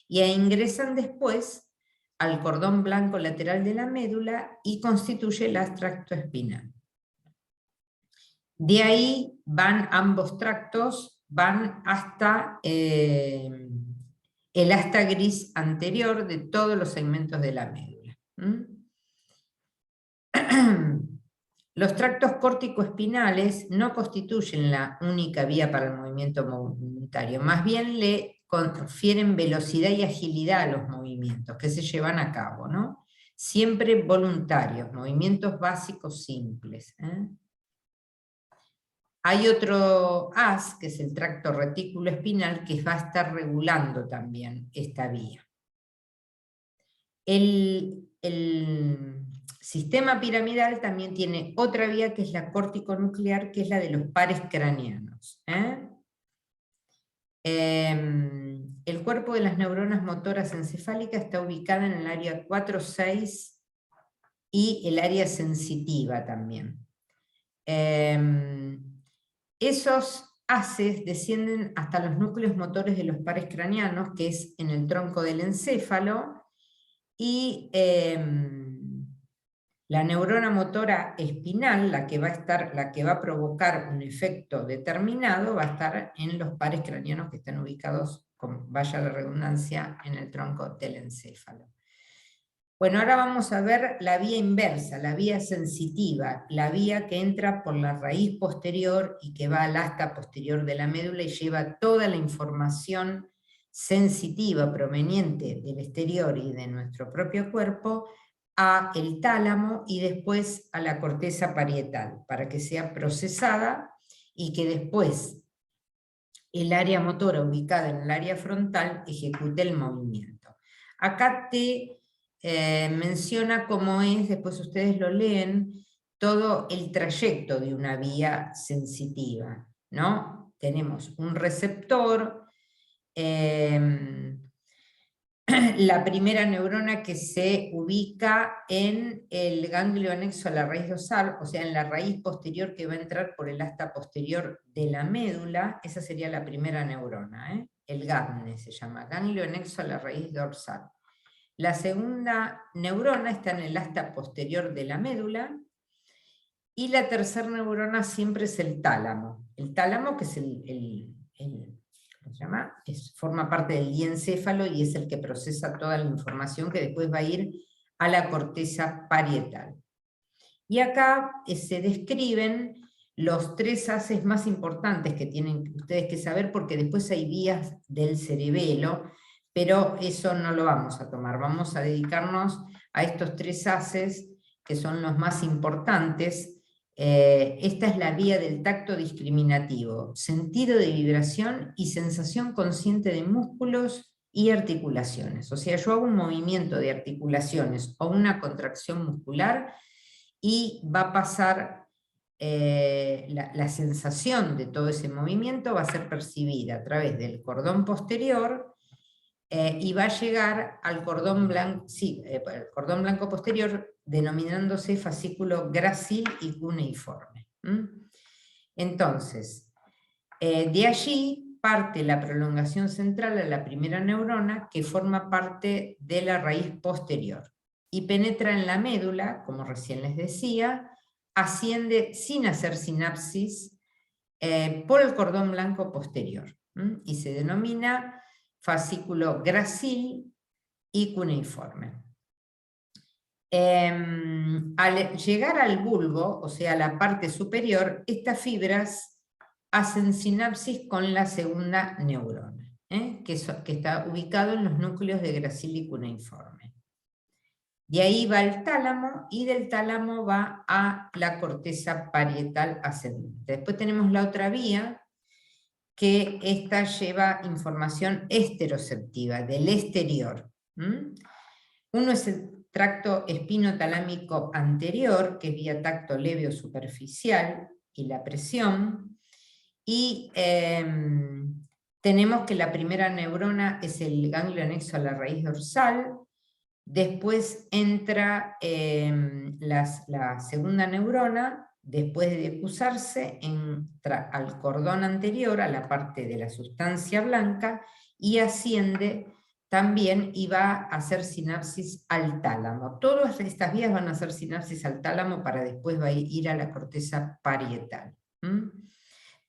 S1: Y ingresan después al cordón blanco lateral de la médula y constituye el tracto espinal. De ahí van ambos tractos, van hasta el asta gris anterior de todos los segmentos de la médula. Los tractos córtico-espinales no constituyen la única vía para el movimiento voluntario, más bien le confieren velocidad y agilidad a los movimientos que se llevan a cabo, ¿no? Siempre voluntarios, movimientos básicos simples. Hay otro haz, que es el tracto retículo-espinal, que va a estar regulando también esta vía. El sistema piramidal también tiene otra vía, que es la córtico-nuclear, que es la de los pares craneanos. El cuerpo de las neuronas motoras encefálicas está ubicado en el área 4-6 y el área sensitiva también. Esos haces descienden hasta los núcleos motores de los pares craneanos, que es en el tronco del encéfalo, y la neurona motora espinal, la que va a provocar un efecto determinado, va a estar en los pares craneanos que están ubicados, vaya la redundancia, en el tronco del encéfalo. Bueno, ahora vamos a ver la vía inversa, la vía sensitiva, la vía que entra por la raíz posterior y que va al asta posterior de la médula y lleva toda la información sensitiva proveniente del exterior y de nuestro propio cuerpo a el tálamo y después a la corteza parietal, para que sea procesada y que después el área motora ubicada en el área frontal ejecute el movimiento. Acá te menciona cómo es, después ustedes lo leen, todo el trayecto de una vía sensitiva, ¿no? Tenemos un receptor, la primera neurona que se ubica en el ganglio anexo a la raíz dorsal, o sea, en la raíz posterior que va a entrar por el asta posterior de la médula, esa sería la primera neurona, el GADNE se llama, ganglio anexo a la raíz dorsal. La segunda neurona está en el asta posterior de la médula, y la tercera neurona siempre es el tálamo que es ¿cómo se llama? Forma parte del diencéfalo y es el que procesa toda la información que después va a ir a la corteza parietal. Y acá se describen los 3 haces más importantes que tienen ustedes que saber, porque después hay vías del cerebelo, pero eso no lo vamos a tomar. Vamos a dedicarnos a estos 3 haces que son los más importantes. Esta es la vía del tacto discriminativo, sentido de vibración y sensación consciente de músculos y articulaciones. O sea, yo hago un movimiento de articulaciones o una contracción muscular y va a pasar, la sensación de todo ese movimiento va a ser percibida a través del cordón posterior y va a llegar al cordón blanco, el cordón blanco posterior, denominándose fascículo grácil y cuneiforme. Entonces, de allí parte la prolongación central a la primera neurona, que forma parte de la raíz posterior, y penetra en la médula, como recién les decía, asciende sin hacer sinapsis por el cordón blanco posterior, y se denomina fascículo grácil y cuneiforme. Al llegar al bulbo, o sea, la parte superior, estas fibras hacen sinapsis con la segunda neurona, que está ubicado en los núcleos de grácil y cuneiforme. De ahí va el tálamo, y del tálamo va a la corteza parietal ascendente. Después tenemos la otra vía, que esta lleva información esteroceptiva, del exterior. Uno es el tracto espinotalámico anterior, que es vía tacto leve o superficial, y la presión, y tenemos que la primera neurona es el ganglio anexo a la raíz dorsal. Después entra la segunda neurona, después de decusarse, entra al cordón anterior, a la parte de la sustancia blanca, y asciende también y va a hacer sinapsis al tálamo. Todas estas vías van a hacer sinapsis al tálamo para después va a ir a la corteza parietal.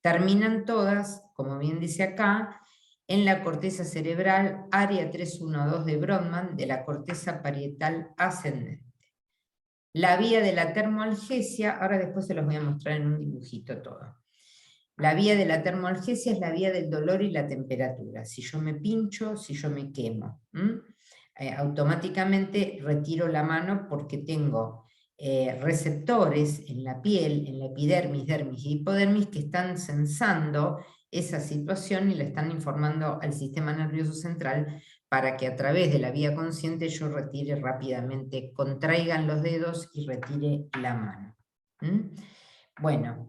S1: Terminan todas, como bien dice acá, en la corteza cerebral, área 312 de Brodmann, de la corteza parietal ascendente. La vía de la termoalgesia, ahora después se los voy a mostrar en un dibujito todo. La vía de la termoalgesia es la vía del dolor y la temperatura. Si yo me pincho, si yo me quemo, automáticamente retiro la mano porque tengo receptores en la piel, en la epidermis, dermis y hipodermis, que están sensando esa situación y le están informando al sistema nervioso central para que a través de la vía consciente yo retire rápidamente, contraigan los dedos y retire la mano. Bueno,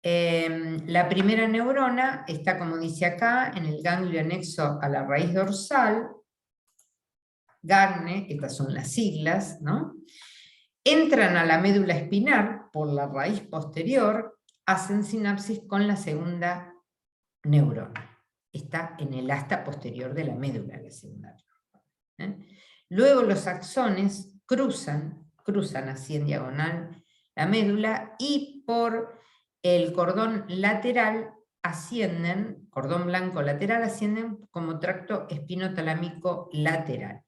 S1: La primera neurona está, como dice acá, en el ganglio anexo a la raíz dorsal, GAGNE, estas son las siglas, ¿no? Entran a la médula espinal por la raíz posterior, hacen sinapsis con la segunda neurona. Está en el asta posterior de la médula, la segunda neurona. Luego los axones cruzan así en diagonal la médula y por el cordón lateral ascienden, cordón blanco lateral, ascienden como tracto espinotalámico lateral.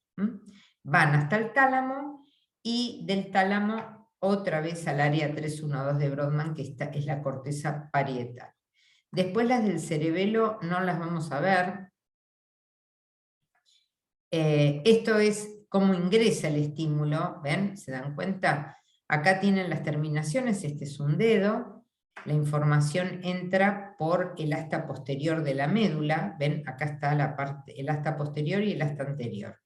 S1: Van hasta el tálamo y del tálamo otra vez al área 312 de Brodmann, que esta es la corteza parietal. Después las del cerebelo no las vamos a ver. Esto es cómo ingresa el estímulo, ¿ven? ¿Se dan cuenta? Acá tienen las terminaciones, este es un dedo, la información entra por el asta posterior de la médula, ¿ven? Acá está la parte, el asta posterior y el asta anterior.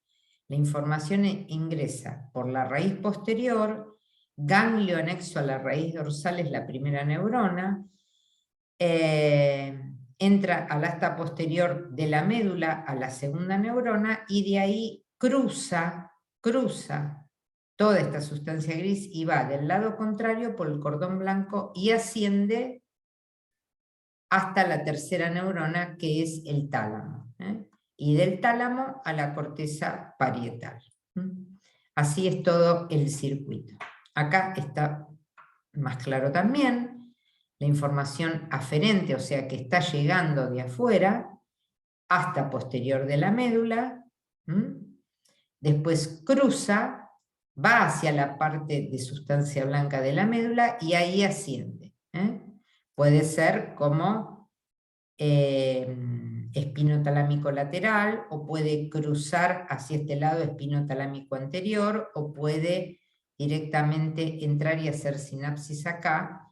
S1: La información ingresa por la raíz posterior, ganglio anexo a la raíz dorsal es la primera neurona, entra al asta posterior de la médula a la segunda neurona y de ahí cruza toda esta sustancia gris y va del lado contrario por el cordón blanco y asciende hasta la tercera neurona, que es el tálamo, y del tálamo a la corteza parietal. Así es todo el circuito. Acá está más claro también la información aferente, o sea que está llegando de afuera hasta posterior de la médula, después cruza, va hacia la parte de sustancia blanca de la médula y ahí asciende. Puede ser como espinotalámico lateral, o puede cruzar hacia este lado espinotalámico anterior, o puede directamente entrar y hacer sinapsis acá,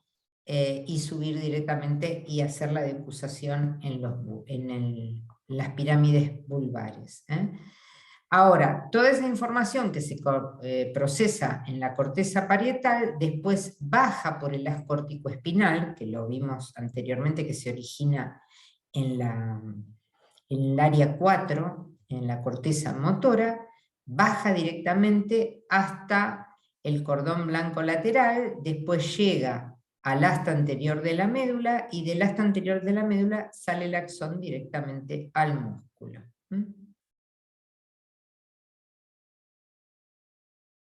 S1: y subir directamente y hacer la decusación en las pirámides vulvares. Ahora, toda esa información que se procesa en la corteza parietal, después baja por el haz corticoespinal, que lo vimos anteriormente, que se origina en el área 4, en la corteza motora, baja directamente hasta el cordón blanco lateral, después llega al asta anterior de la médula, y del asta anterior de la médula sale el axón directamente al músculo.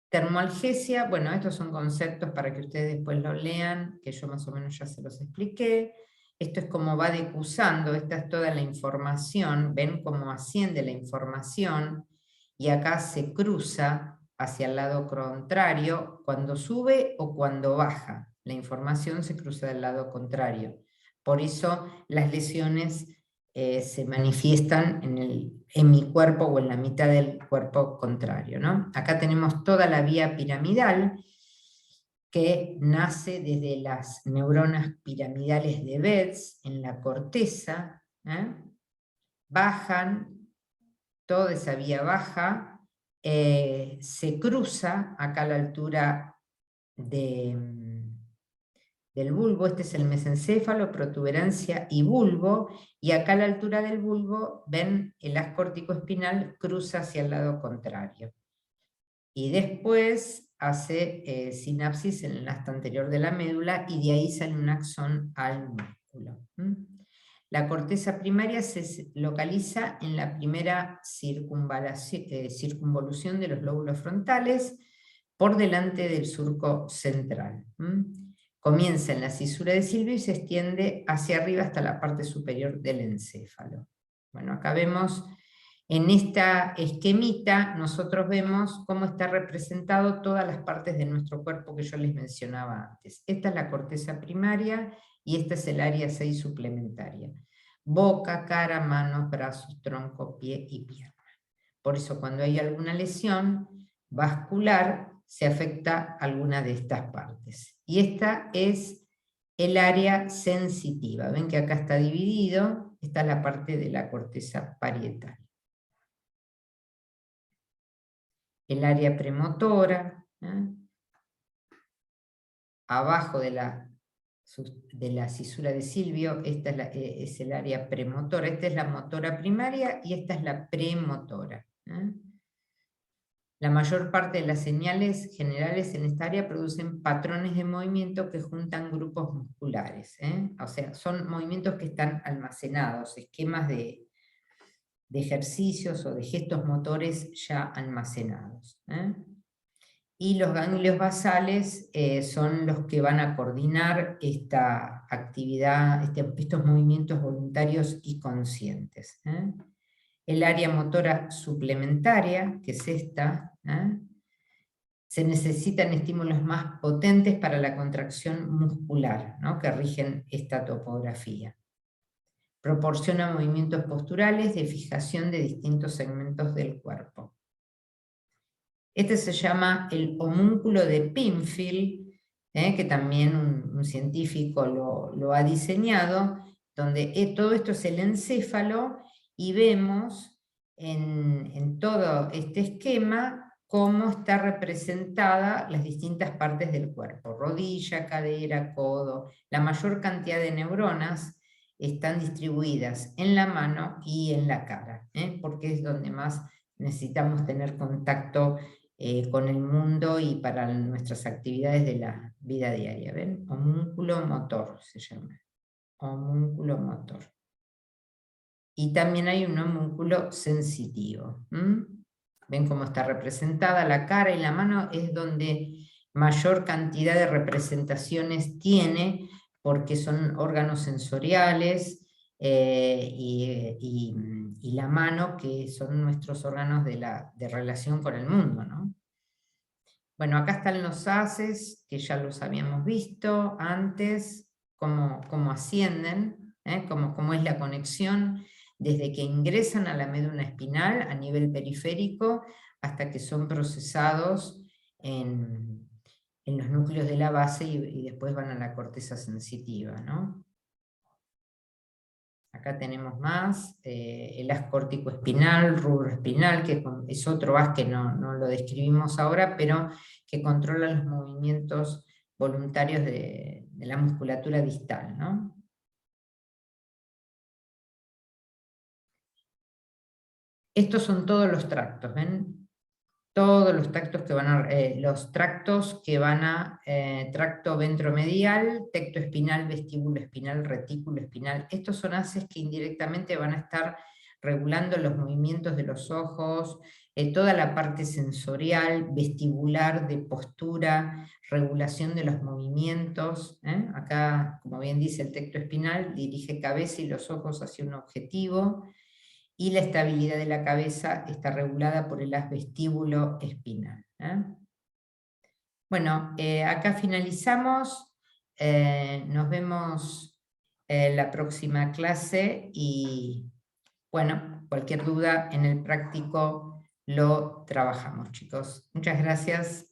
S1: Termoalgesia, bueno, estos son conceptos para que ustedes después lo lean, que yo más o menos ya se los expliqué. Esto es como va decusando, esta es toda la información, ven cómo asciende la información, y acá se cruza hacia el lado contrario, cuando sube o cuando baja. La información se cruza del lado contrario. Por eso las lesiones se manifiestan en mi cuerpo o en la mitad del cuerpo contrario, ¿no? Acá tenemos toda la vía piramidal, que nace desde las neuronas piramidales de Betz en la corteza, bajan, toda esa vía baja, se cruza acá a la altura del bulbo, este es el mesencéfalo, protuberancia y bulbo, y acá a la altura del bulbo, ven, el haz corticoespinal cruza hacia el lado contrario. Y después hace sinapsis en el asta anterior de la médula, y de ahí sale un axón al músculo. La corteza primaria se localiza en la primera circunvolución de los lóbulos frontales, por delante del surco central. Comienza en la cisura de Silvio y se extiende hacia arriba hasta la parte superior del encéfalo. Bueno, acá vemos, en esta esquemita, nosotros vemos cómo está representado todas las partes de nuestro cuerpo que yo les mencionaba antes. Esta es la corteza primaria y esta es el área 6 suplementaria. Boca, cara, manos, brazos, tronco, pie y pierna. Por eso cuando hay alguna lesión vascular, se afecta alguna de estas partes. Y esta es el área sensitiva. Ven que acá está dividido, esta es la parte de la corteza parietal. El área premotora, abajo de la de la cisura de Silvio. Esta es el área premotora, esta es la motora primaria y esta es la premotora. La mayor parte de las señales generales en esta área producen patrones de movimiento que juntan grupos musculares. O sea, son movimientos que están almacenados, esquemas de ejercicios o de gestos motores ya almacenados. Y los ganglios basales son los que van a coordinar esta actividad, estos movimientos voluntarios y conscientes. El área motora suplementaria, que es esta, se necesitan estímulos más potentes para la contracción muscular, ¿no?, que rigen esta topografía. Proporciona movimientos posturales de fijación de distintos segmentos del cuerpo. Este se llama el homúnculo de Pinfield, que también un científico lo ha diseñado, donde todo esto es el encéfalo, y vemos en todo este esquema cómo está representada las distintas partes del cuerpo: rodilla, cadera, codo. La mayor cantidad de neuronas están distribuidas en la mano y en la cara, porque es donde más necesitamos tener contacto con el mundo y para nuestras actividades de la vida diaria. ¿Ven? Homúnculo motor se llama. Homúnculo motor. Y también hay un homúnculo sensitivo. ¿Ven cómo está representada? La cara y la mano es donde mayor cantidad de representaciones tiene, porque son órganos sensoriales, y la mano, que son nuestros órganos de relación con el mundo, ¿no? Bueno, acá están los haces, que ya los habíamos visto antes, cómo ascienden, cómo es la conexión desde que ingresan a la médula espinal a nivel periférico hasta que son procesados en los núcleos de la base y después van a la corteza sensitiva, ¿no? Acá tenemos más, el haz córtico-espinal, rubroespinal, que es otro haz que no lo describimos ahora, pero que controla los movimientos voluntarios de la musculatura distal, ¿no? Estos son todos los tractos, ¿ven? Todos los tractos que van a tracto ventromedial, tecto espinal, vestíbulo espinal, retículo espinal. Estos son haces que indirectamente van a estar regulando los movimientos de los ojos, toda la parte sensorial, vestibular, de postura, regulación de los movimientos. Acá, como bien dice, el tecto espinal dirige cabeza y los ojos hacia un objetivo, y la estabilidad de la cabeza está regulada por el haz vestíbulo espinal. Bueno, acá finalizamos. Nos vemos en la próxima clase, y bueno, cualquier duda en el práctico lo trabajamos, chicos. Muchas gracias.